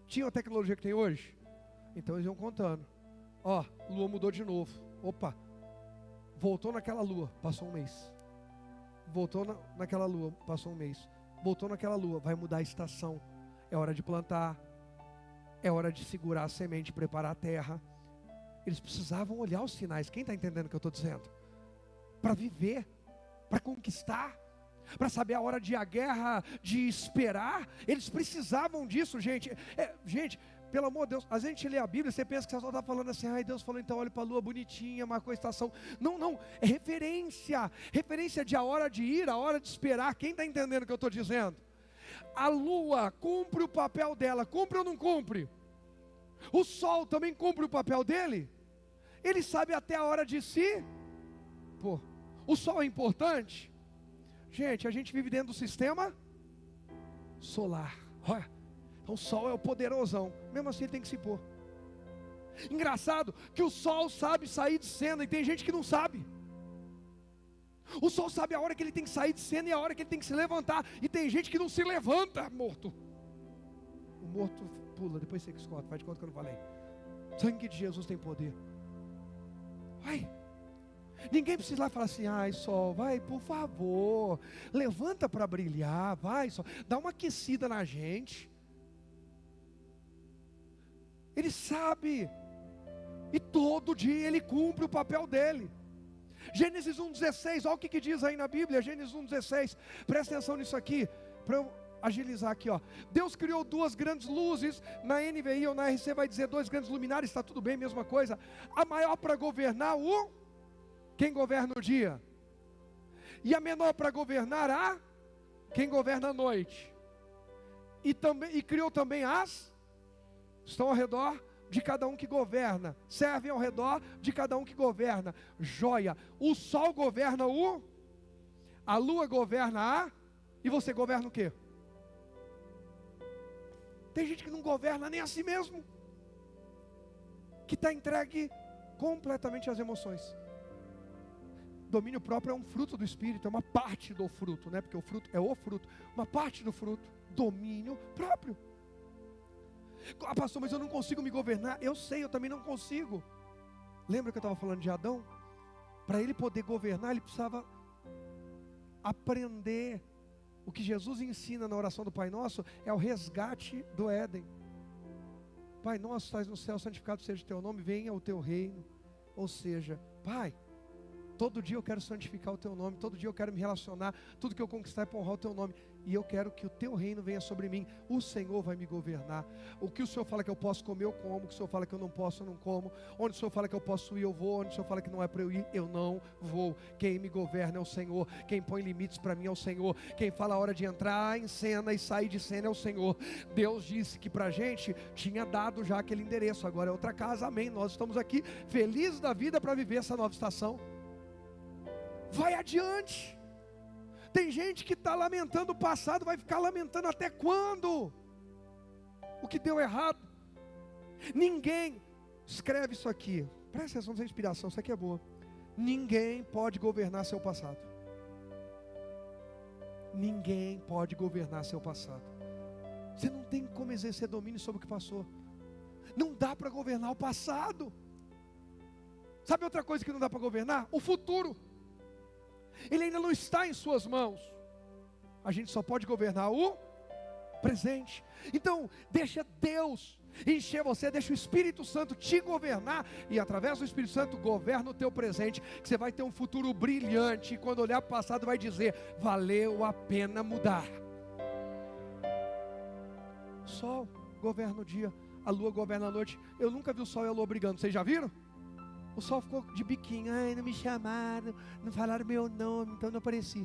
Tinham a tecnologia que tem hoje? Então eles iam contando. Lua mudou de novo. Opa, voltou naquela lua, passou 1 mês. Voltou naquela lua, passou 1 mês. Voltou naquela lua, vai mudar a estação. É hora de plantar. É hora de segurar a semente, preparar a terra. Eles precisavam olhar os sinais. Quem está entendendo o que eu estou dizendo? Para viver, para conquistar, para saber a hora de a guerra, de esperar. Eles precisavam disso, gente. Gente, pelo amor de Deus, às vezes a gente lê a Bíblia, você pensa que você só está falando assim, Deus falou, então olha para a lua bonitinha, marcou a estação. Não, é referência de a hora de ir, a hora de esperar. Quem está entendendo o que eu estou dizendo? A lua cumpre o papel dela, cumpre ou não cumpre? O sol também cumpre o papel dele? Ele sabe até a hora de si? O sol é importante? Gente, a gente vive dentro do sistema solar. Olha, então o sol é o poderosão. Mesmo assim ele tem que se pôr. Engraçado que o sol sabe sair de cena e tem gente que não sabe. O sol sabe a hora que ele tem que sair de cena e a hora que ele tem que se levantar. E tem gente que não se levanta, morto. O morto pula, depois você que escuta, faz de conta que eu não falei. O sangue de Jesus tem poder. Ninguém precisa ir lá e falar assim, sol, vai, por favor, levanta para brilhar, vai, sol, dá uma aquecida na gente. Ele sabe, e todo dia ele cumpre o papel dele. Gênesis 1,16, olha o que diz aí na Bíblia, Gênesis 1,16, presta atenção nisso aqui, para eu agilizar aqui, Deus criou 2 grandes luzes, na NVI ou na RC vai dizer 2 grandes luminares, está tudo bem, mesma coisa. A maior para governar quem governa o dia, e a menor para governar quem governa a noite, e criou também estão ao redor de cada um que governa, servem ao redor de cada um que governa. Joia, o sol governa a lua governa e você governa o quê? Tem gente que não governa nem a si mesmo, que está entregue completamente às emoções. Domínio próprio é um fruto do Espírito, é uma parte do fruto, né? Porque o fruto é o fruto, uma parte do fruto, domínio próprio. Pastor, mas eu não consigo me governar. Eu sei, eu também não consigo. Lembra que eu estava falando de Adão? Para ele poder governar, ele precisava aprender. O que Jesus ensina na oração do Pai Nosso é o resgate do Éden. Pai nosso, estás no céu, santificado seja o teu nome, venha o teu reino. Ou seja, Pai, todo dia eu quero santificar o teu nome, todo dia eu quero me relacionar, tudo que eu conquistar é para honrar o teu nome, e eu quero que o teu reino venha sobre mim. O Senhor vai me governar. O que o Senhor fala que eu posso comer, eu como. O que o Senhor fala que eu não posso, eu não como. Onde o Senhor fala que eu posso ir, eu vou. Onde o Senhor fala que não é para eu ir, eu não vou. Quem me governa é o Senhor. Quem põe limites para mim é o Senhor. Quem fala a hora de entrar em cena e sair de cena é o Senhor. Deus disse que para a gente tinha dado já aquele endereço, agora é outra casa, amém. Nós estamos aqui felizes da vida para viver essa nova estação. Vai adiante. Tem gente que está lamentando o passado, vai ficar lamentando até quando? O que deu errado? Ninguém, escreve isso aqui, presta atenção nessa inspiração, isso aqui é boa. Ninguém pode governar seu passado. Ninguém pode governar seu passado. Você não tem como exercer domínio sobre o que passou. Não dá para governar o passado. Sabe outra coisa que não dá para governar? O futuro. Ele ainda não está em suas mãos. A gente só pode governar o presente. Então, deixa Deus encher você, deixa o Espírito Santo te governar, e através do Espírito Santo governa o teu presente, que você vai ter um futuro brilhante, e quando olhar para o passado vai dizer, valeu a pena mudar. Sol governa o dia, a lua governa a noite. Eu nunca vi o sol e a lua brigando, vocês já viram? O sol ficou de biquinho, ai, não me chamaram, não falaram meu nome, então não apareci.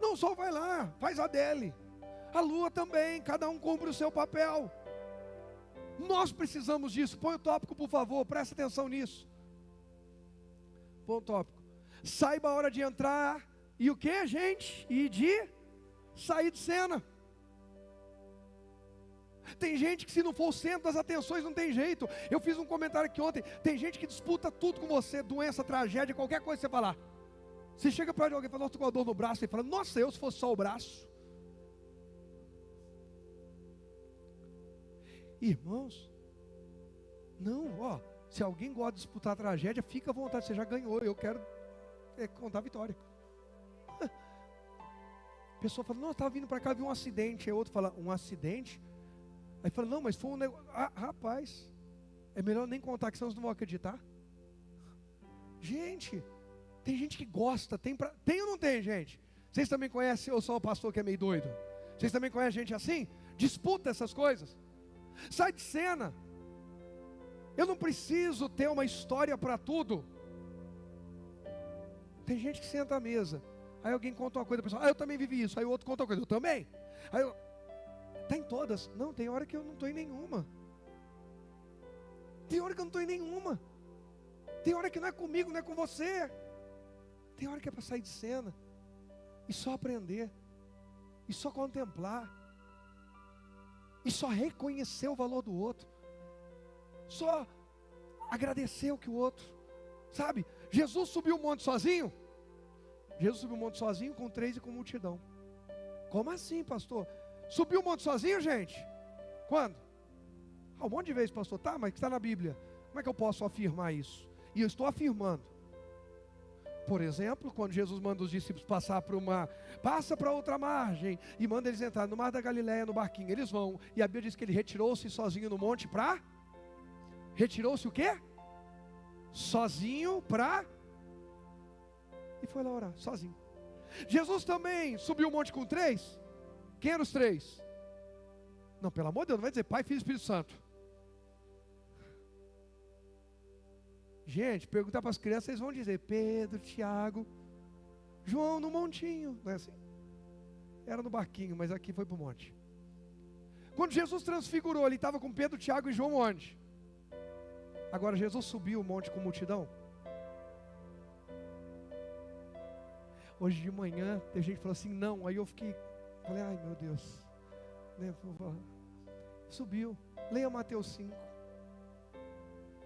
Não, o sol vai lá, faz a dele. A lua também, cada um cumpre o seu papel. Nós precisamos disso. Põe o tópico, por favor, presta atenção nisso. Põe o tópico. Saiba a hora de entrar e o que, gente? E de sair de cena. Tem gente que, se não for o centro das atenções, não tem jeito. Eu fiz um comentário aqui ontem. Tem gente que disputa tudo com você, doença, tragédia, qualquer coisa que você falar. Você chega para alguém e fala, nossa, estou com a dor no braço. Ele fala, nossa, eu se fosse só o braço. Irmãos, não, ó, se alguém gosta de disputar a tragédia, fica à vontade, você já ganhou, eu quero contar a vitória. A pessoa fala, não, eu estava vindo para cá, vi um acidente. Aí outro fala, um acidente? Aí fala, não, mas foi um negócio, rapaz, é melhor nem contar, que senão vocês não vão acreditar. Gente, tem gente que gosta, tem ou não tem, gente? Vocês também conhecem, ou só o pastor que é meio doido? Vocês também conhecem gente assim? Disputa essas coisas. Sai de cena. Eu não preciso ter uma história para tudo. Tem gente que senta à mesa, aí alguém conta uma coisa, a pessoa, eu também vivi isso. Aí o outro conta uma coisa, eu também. Aí tá em todas. Não, tem hora que eu não estou em nenhuma. Tem hora que eu não estou em nenhuma. Tem hora que não é comigo, não é com você. Tem hora que é para sair de cena e só aprender, e só contemplar, e só reconhecer o valor do outro, só agradecer o que o outro, sabe? Jesus subiu o monte sozinho? Jesus subiu o monte sozinho com 3 e com multidão. Como assim, pastor? Subiu o monte sozinho, gente? Quando? Um monte de vezes, pastor. Tá, mas que está na Bíblia. Como é que eu posso afirmar isso? E eu estou afirmando. Por exemplo, quando Jesus manda os discípulos passar para passa para outra margem, e manda eles entrar no mar da Galileia, no barquinho, eles vão, e a Bíblia diz que ele retirou-se sozinho no monte retirou-se o quê? Sozinho e foi lá orar, sozinho. Jesus também subiu o monte com 3, quem eram os 3? Não, pelo amor de Deus, não vai dizer Pai, Filho e Espírito Santo. Gente, perguntar para as crianças, eles vão dizer Pedro, Tiago, João no montinho, não é assim? Era no barquinho, mas aqui foi para o monte. Quando Jesus transfigurou, ele estava com Pedro, Tiago e João onde? Agora Jesus subiu o monte com multidão. Hoje de manhã, tem gente que falou assim, não, aí eu falei, ai meu Deus, né? Subiu, leia Mateus 5,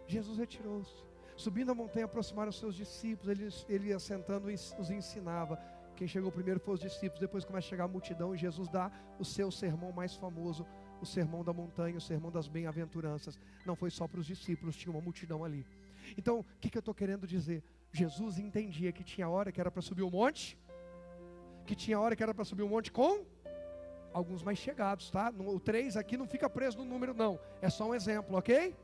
Jesus retirou-se. Subindo a montanha, aproximaram os seus discípulos, ele assentando os ensinava. Quem chegou primeiro foi os discípulos, depois começa a chegar a multidão, e Jesus dá o seu sermão mais famoso, o sermão da montanha, o sermão das bem-aventuranças. Não foi só para os discípulos, tinha uma multidão ali. Então, o que eu estou querendo dizer? Jesus entendia que tinha hora que era para subir o monte, que tinha hora que era para subir o monte com alguns mais chegados, tá? O 3 aqui não fica preso no número não, é só um exemplo, ok?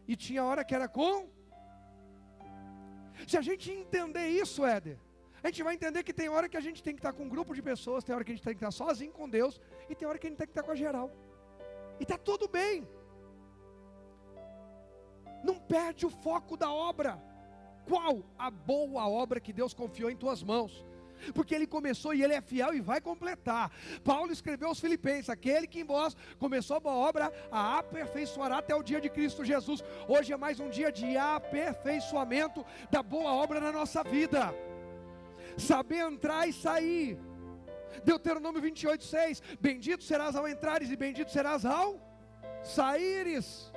E tinha hora que era com... Se a gente entender isso, Éder, a gente vai entender que tem hora que a gente tem que estar com um grupo de pessoas, tem hora que a gente tem que estar sozinho com Deus, e tem hora que a gente tem que estar com a geral. E está tudo bem. Não perde o foco da obra. Qual? A boa obra que Deus confiou em tuas mãos. Porque Ele começou e Ele é fiel e vai completar. Paulo escreveu aos Filipenses, aquele que em vós começou a boa obra, a aperfeiçoará até o dia de Cristo Jesus. Hoje é mais um dia de aperfeiçoamento da boa obra na nossa vida. Saber entrar e sair. Deuteronômio 28:6, bendito serás ao entrares e bendito serás ao saíres.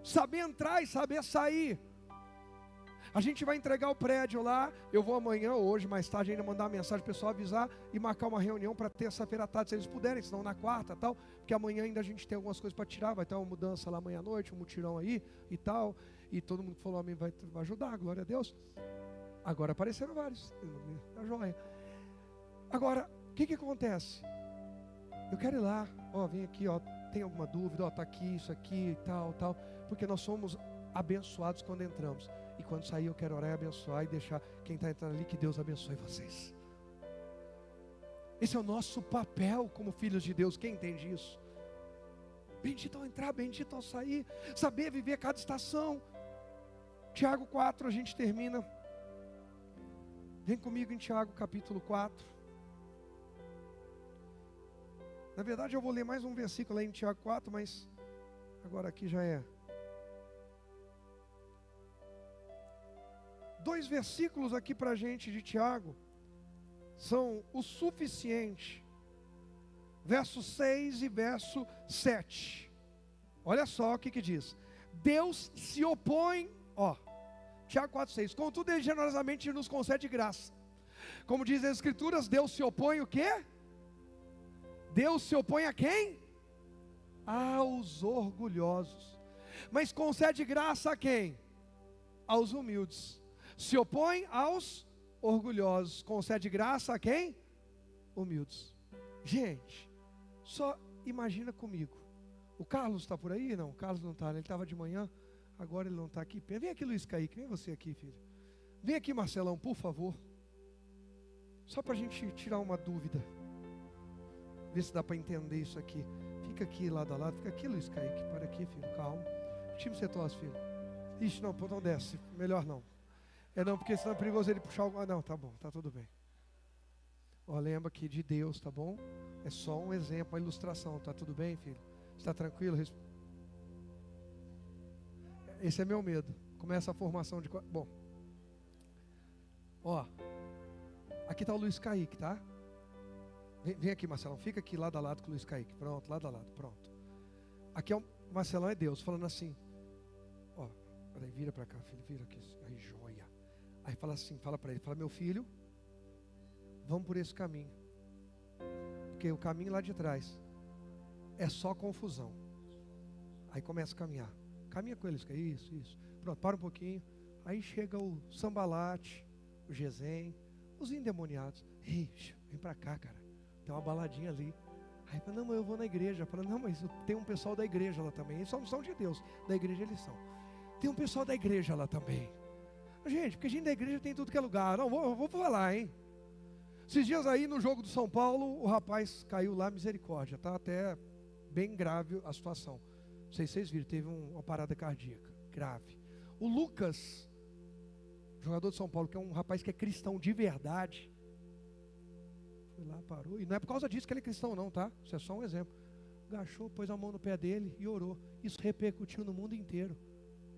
Saber entrar e saber sair. A gente vai entregar o prédio lá. Eu vou amanhã, hoje, mais tarde, ainda mandar uma mensagem para o pessoal avisar e marcar uma reunião para terça-feira à tarde, se eles puderem, senão na quarta tal, porque amanhã ainda a gente tem algumas coisas para tirar, vai ter uma mudança lá amanhã à noite, um mutirão aí e tal, e todo mundo que falou amém vai ajudar, glória a Deus. Agora apareceram vários, tá joia. Agora, o que acontece? Eu quero ir lá, vem aqui, tem alguma dúvida, tá aqui, isso aqui, tal, porque nós somos abençoados quando entramos. E quando sair eu quero orar e abençoar e deixar quem está entrando ali, que Deus abençoe vocês. Esse é o nosso papel como filhos de Deus. Quem entende isso? Bendito ao entrar, bendito ao sair. Saber viver cada estação. Tiago 4, a gente termina. Vem comigo em Tiago capítulo 4. Na verdade eu vou ler mais um versículo aí em Tiago 4, mas agora aqui já é 2 versículos aqui para a gente de Tiago são o suficiente. Verso 6 e verso 7. Olha só o que diz. Deus se opõe, Tiago 4,6. Contudo, Ele generosamente nos concede graça. Como diz as Escrituras, Deus se opõe o quê? Deus se opõe a quem? Aos orgulhosos. Mas concede graça a quem? Aos humildes. Se opõe aos orgulhosos. Concede graça a quem? Humildes. Gente, só imagina comigo. O Carlos está por aí? Não, o Carlos não está, ele estava de manhã. Agora ele não está aqui. Vem aqui, Luiz Kaique, vem você aqui, filho. Vem aqui, Marcelão, por favor. Só para a gente tirar uma dúvida. Ver se dá para entender isso aqui. Fica aqui, lado a lado. Fica aqui, Luiz Kaique. Para aqui, filho, calma. Que time você torce, filho? Ixi, não, não desce. Melhor não. Não, porque senão é perigoso ele puxar algo. Não, tá bom, tá tudo bem. Lembra que de Deus, tá bom? É só um exemplo, uma ilustração. Tá tudo bem, filho? Está tranquilo? Esse é meu medo. Começa a formação de... Bom. Aqui está o Luiz Kaique, tá? Vem aqui, Marcelão. Fica aqui lado a lado com o Luiz Kaique. Pronto, lado a lado, pronto. Aqui é o Marcelão, é Deus, falando assim. Peraí, vira para cá, filho, vira aqui. Aí, joia. Aí fala assim, fala para ele, fala, meu filho, vamos por esse caminho. Porque o caminho lá de trás é só confusão. Aí começa a caminhar. Caminha com eles, que é isso. Pronto, para um pouquinho. Aí chega o Sambalate, o Gesem, os endemoniados. Ei, vem para cá, cara. Tem uma baladinha ali. Aí fala, não, mas eu vou na igreja. Fala, não, mas tem um pessoal da igreja lá também. Eles só não são de Deus. Da igreja eles são. Tem um pessoal da igreja lá também. Gente, porque a gente da igreja tem tudo que é lugar. Não, vou falar, hein. Esses dias aí no jogo do São Paulo, o rapaz caiu lá, misericórdia. Tá até bem grave a situação. Não sei se vocês viram, teve uma parada cardíaca. Grave. O Lucas, jogador de São Paulo, que é um rapaz que é cristão de verdade. Foi lá, parou. E não é por causa disso que ele é cristão não, tá? Isso é só um exemplo. Agachou, pôs a mão no pé dele e orou. Isso repercutiu no mundo inteiro.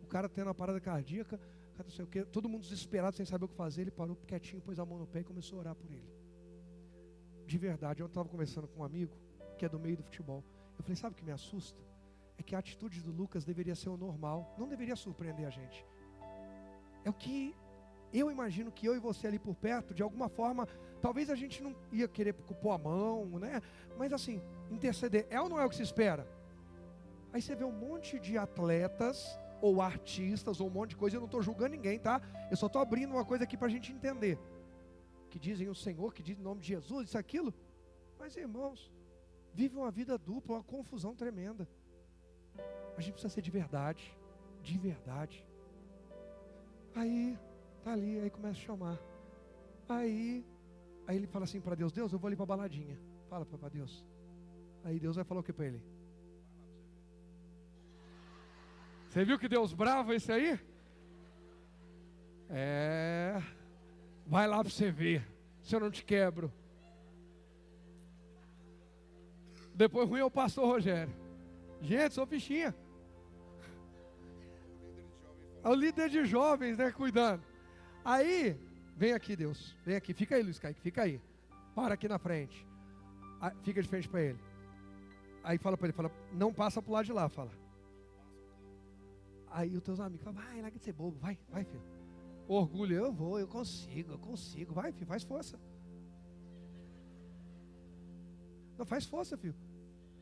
O cara tendo uma parada cardíaca, não sei o quê, todo mundo desesperado, sem saber o que fazer. Ele parou quietinho, pôs a mão no pé e começou a orar por ele. De verdade, eu estava conversando com um amigo que é do meio do futebol. Eu falei, sabe o que me assusta? É que a atitude do Lucas deveria ser o normal, não deveria surpreender a gente. É o que eu imagino que eu e você ali por perto, de alguma forma, talvez a gente não ia querer pôr a mão, né? Mas assim, interceder, é ou não é o que se espera? Aí você vê um monte de atletas, ou artistas, ou um monte de coisa, eu não estou julgando ninguém, tá? Eu só estou abrindo uma coisa aqui para a gente entender. Que dizem o Senhor, que dizem em nome de Jesus, isso, aquilo. Mas irmãos, vive uma vida dupla, uma confusão tremenda. A gente precisa ser de verdade. De verdade. Aí, tá ali, aí começa a chamar. Aí ele fala assim para Deus, Deus, eu vou ali para a baladinha. Fala para Deus. Aí Deus vai falar o que para ele? Você viu que Deus bravo esse aí? Vai lá para você ver, se eu não te quebro. Depois ruim é o pastor Rogério. Gente, sou fichinha. É o líder de jovens, né, cuidando. Aí, vem aqui Deus, vem aqui, fica aí Luiz Kaique, fica aí. Para aqui na frente. Fica de frente para ele. Aí fala para ele, fala, não passa para o lado de lá, fala. Aí os teus amigos falam, vai, larga de ser bobo, vai, filho. Orgulho, eu vou, eu consigo, vai, filho, faz força. Não, faz força, filho.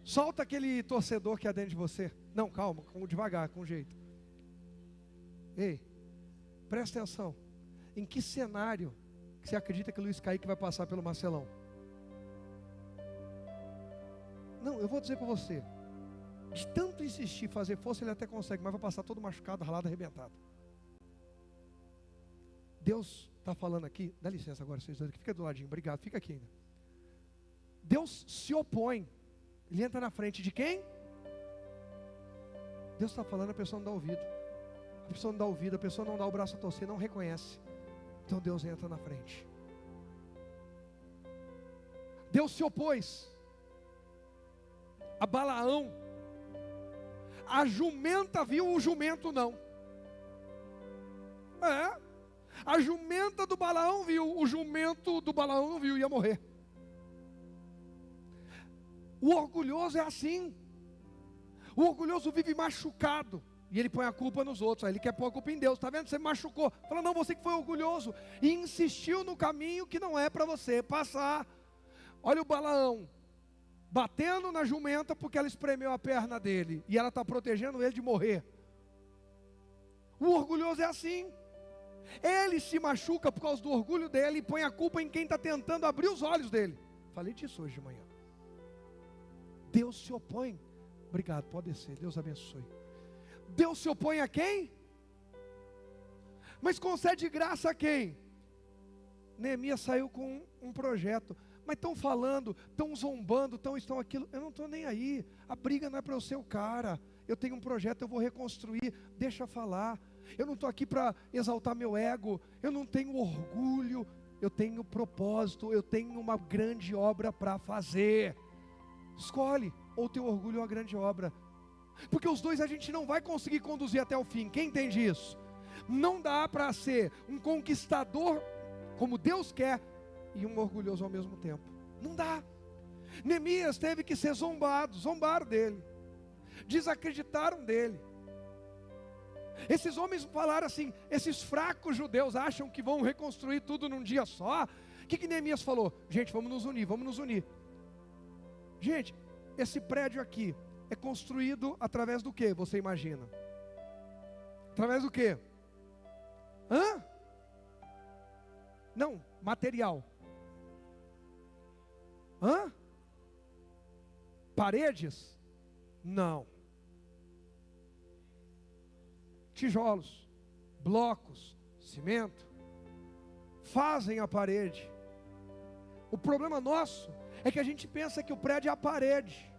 Solta aquele torcedor que é dentro de você. Não, calma, devagar, com jeito. Ei, presta atenção. Em que cenário que você acredita que o Luiz Kaique vai passar pelo Marcelão? Não, eu vou dizer para você. De tanto insistir, fazer força, ele até consegue, mas vai passar todo machucado, ralado, arrebentado. Deus está falando aqui, dá licença agora, vocês dois aqui, fica do ladinho, obrigado, fica aqui ainda. Deus se opõe. Ele entra na frente de quem? Deus está falando, a pessoa não dá ouvido. A pessoa não dá ouvido, a pessoa não dá o braço a torcer, não reconhece. Então Deus entra na frente. Deus se opôs a Balaão. A jumenta viu, o jumento não. A jumenta do Balaão viu, o jumento do Balaão não viu, ia morrer. O orgulhoso é assim. O orgulhoso vive machucado. E ele põe a culpa nos outros. Aí ele quer pôr a culpa em Deus. Está vendo? Você me machucou. Fala, não, você que foi orgulhoso. E insistiu no caminho que não é para você passar. Olha o Balaão. Batendo na jumenta porque ela espremeu a perna dele. E ela está protegendo ele de morrer. O orgulhoso é assim. Ele se machuca por causa do orgulho dele. E põe a culpa em quem está tentando abrir os olhos dele. Falei disso hoje de manhã. Deus se opõe. Obrigado, pode descer, Deus abençoe. Deus se opõe a quem? Mas concede graça a quem? Neemias saiu com um projeto. Mas estão falando, estão zombando, estão aquilo. Eu não estou nem aí. A briga não é para eu ser o cara. Eu tenho um projeto, eu vou reconstruir. Deixa falar. Eu não estou aqui para exaltar meu ego. Eu não tenho orgulho. Eu tenho propósito. Eu tenho uma grande obra para fazer. Escolhe, ou teu orgulho ou a grande obra. Porque os dois a gente não vai conseguir conduzir até o fim. Quem entende isso? Não dá para ser um conquistador como Deus quer e um orgulhoso ao mesmo tempo. Não dá. Neemias teve que ser zombado. Zombaram dele. Desacreditaram dele. Esses homens falaram assim, esses fracos judeus acham que vão reconstruir tudo num dia só. O que Neemias falou? Gente, vamos nos unir, vamos nos unir. Gente, esse prédio aqui é construído através do que? Você imagina? Através do que? Não, material. Paredes? Não. Tijolos, blocos, cimento. Fazem a parede. O problema nosso é que a gente pensa que o prédio é a parede.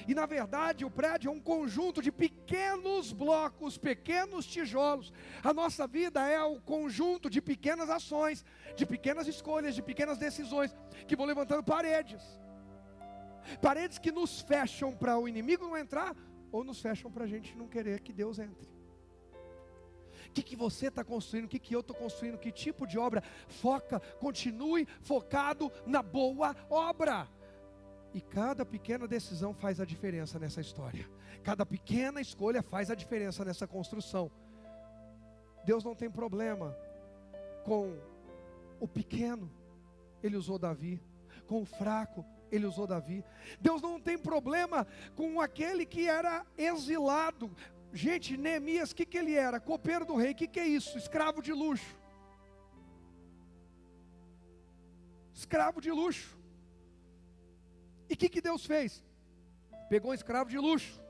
E na verdade o prédio é um conjunto de pequenos blocos, pequenos tijolos. A nossa vida é o conjunto de pequenas ações, de pequenas escolhas, de pequenas decisões, que vão levantando paredes. Paredes que nos fecham para o inimigo não entrar, ou nos fecham para a gente não querer que Deus entre. O que você está construindo, o que eu estou construindo, que tipo de obra? Foca, continue focado na boa obra. E cada pequena decisão faz a diferença nessa história. Cada pequena escolha faz a diferença nessa construção. Deus não tem problema com o pequeno, Ele usou Davi. Com o fraco, Ele usou Davi. Deus não tem problema com aquele que era exilado. Gente, Neemias, o que ele era? Copeiro do rei. O que é isso? Escravo de luxo. Escravo de luxo. E o que Deus fez? Pegou um escravo de luxo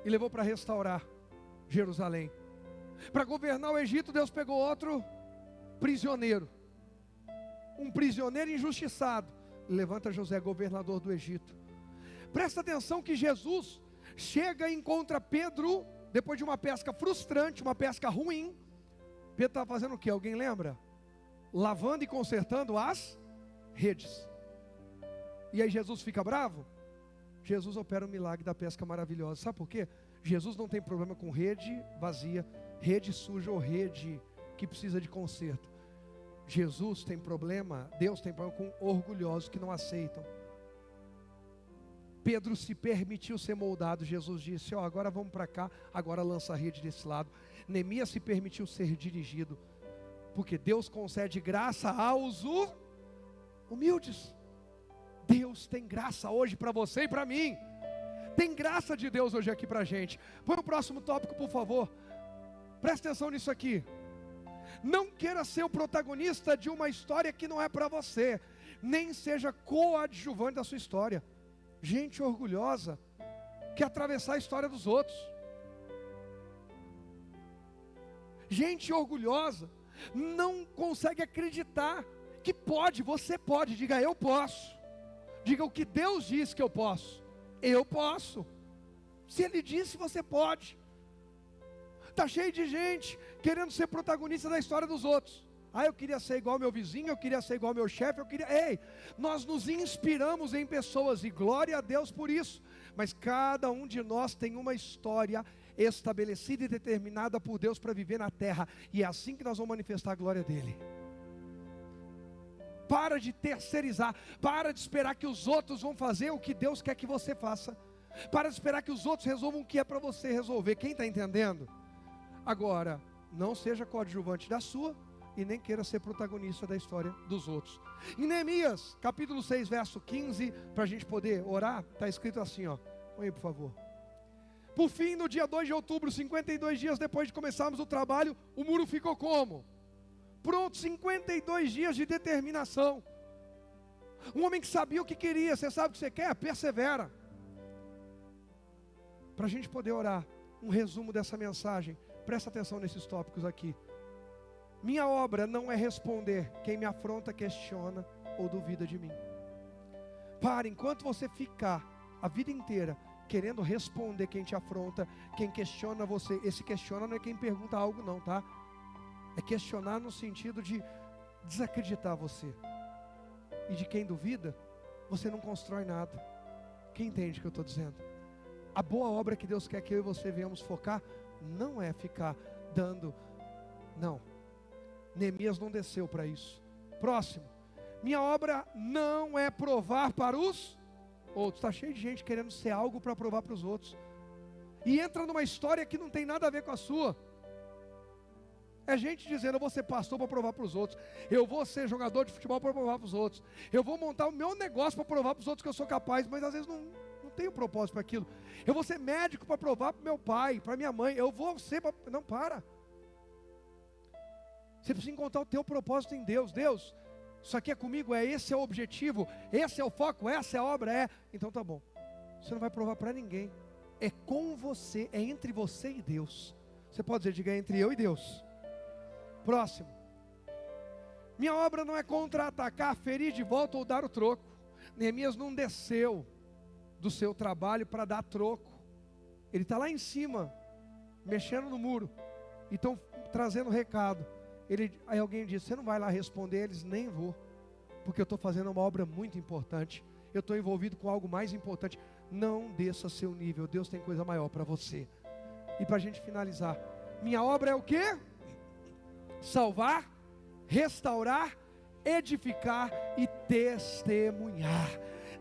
e levou para restaurar Jerusalém. Para governar o Egito, Deus pegou outro prisioneiro. Um prisioneiro injustiçado. Levanta José, governador do Egito. Presta atenção que Jesus chega e encontra Pedro, depois de uma pesca frustrante, uma pesca ruim. Pedro estava fazendo o que? Alguém lembra? Lavando e consertando as redes. E aí Jesus fica bravo? Jesus opera um milagre da pesca maravilhosa. Sabe por quê? Jesus não tem problema com rede vazia, rede suja ou rede que precisa de conserto. Jesus tem problema, Deus tem problema com orgulhosos que não aceitam. Pedro se permitiu ser moldado. Jesus disse, agora vamos para cá, agora lança a rede desse lado. Neemias se permitiu ser dirigido, porque Deus concede graça aos humildes. Deus tem graça hoje para você e para mim. Tem graça de Deus hoje aqui para a gente. Põe o próximo tópico, por favor. Presta atenção nisso aqui. Não queira ser o protagonista de uma história que não é para você. Nem seja coadjuvante da sua história. Gente orgulhosa quer atravessar a história dos outros. Gente orgulhosa não consegue acreditar que pode, você pode. Diga, eu posso. Diga o que Deus diz que eu posso. Eu posso. Se Ele disse, você pode. Está cheio de gente querendo ser protagonista da história dos outros. Eu queria ser igual ao meu vizinho, eu queria ser igual ao meu chefe, Ei, nós nos inspiramos em pessoas, e glória a Deus por isso. Mas cada um de nós tem uma história estabelecida e determinada por Deus para viver na terra. E é assim que nós vamos manifestar a glória dEle. Para de terceirizar, para de esperar que os outros vão fazer o que Deus quer que você faça. Para de esperar que os outros resolvam o que é para você resolver. Quem está entendendo? Agora, não seja coadjuvante da sua e nem queira ser protagonista da história dos outros. Em Neemias, capítulo 6, verso 15, para a gente poder orar, está escrito assim, põe aí por favor. Por fim, no dia 2 de outubro, 52 dias depois de começarmos o trabalho, o muro ficou como? Pronto, 52 dias de determinação. Um homem que sabia o que queria. Você sabe o que você quer? Persevera. Para a gente poder orar, um resumo dessa mensagem, presta atenção nesses tópicos aqui. Minha obra não é responder quem me afronta, questiona ou duvida de mim. Para, enquanto você ficar a vida inteira querendo responder quem te afronta, quem questiona você. Esse questiona não é quem pergunta algo não, tá? É questionar no sentido de desacreditar você. E de quem duvida, você não constrói nada. Quem entende o que eu estou dizendo? A boa obra que Deus quer que eu e você venhamos focar, não é ficar dando, não. Neemias não desceu para isso. Próximo. Minha obra não é provar para os outros. Está cheio de gente querendo ser algo para provar para os outros. E entra numa história que não tem nada a ver com a sua. É gente dizendo, eu vou ser pastor para provar para os outros. Eu vou ser jogador de futebol para provar para os outros. Eu vou montar o meu negócio para provar para os outros que eu sou capaz. Mas às vezes não tenho propósito para aquilo. Eu vou ser médico para provar para meu pai, para minha mãe. Eu vou ser para... Não, para. Você precisa encontrar o teu propósito em Deus. Deus, isso aqui é comigo, esse é o objetivo, esse é o foco, essa é a obra, Então tá bom. Você não vai provar para ninguém. É com você, é entre você e Deus. Você pode dizer, diga, entre eu e Deus. Próximo. Minha obra não é contra-atacar, ferir de volta ou dar o troco. Neemias não desceu do seu trabalho para dar troco. Ele está lá em cima, mexendo no muro. E estão trazendo recado. Aí alguém disse, você não vai lá responder eles? Nem vou, porque eu estou fazendo uma obra muito importante, eu estou envolvido com algo mais importante. Não desça seu nível, Deus tem coisa maior para você. E para a gente finalizar, minha obra é o quê? Salvar, restaurar, edificar e testemunhar.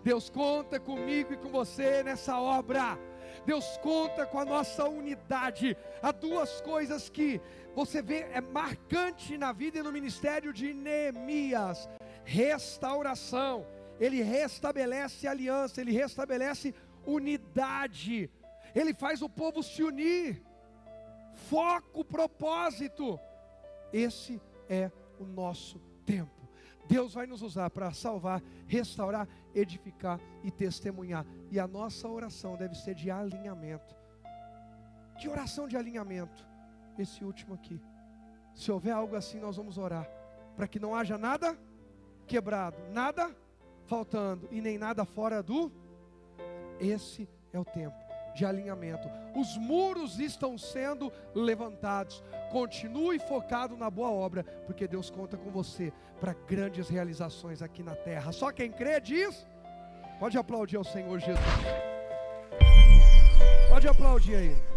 Deus conta comigo e com você nessa obra. Deus conta com a nossa unidade. Há duas coisas que você vê é marcante na vida e no ministério de Neemias: restauração. Ele restabelece aliança, ele restabelece unidade, ele faz o povo se unir. Foco, propósito. Esse é o nosso tempo. Deus vai nos usar para salvar, restaurar, edificar e testemunhar. E a nossa oração deve ser de alinhamento. Que oração de alinhamento? Esse último aqui. Se houver algo assim, nós vamos orar para que não haja nada quebrado, nada faltando e nem nada fora do... Esse é o tempo de alinhamento. Os muros estão sendo levantados. Continue focado na boa obra, porque Deus conta com você para grandes realizações aqui na terra. Só quem crê diz. Pode aplaudir ao Senhor Jesus. Pode aplaudir a Ele.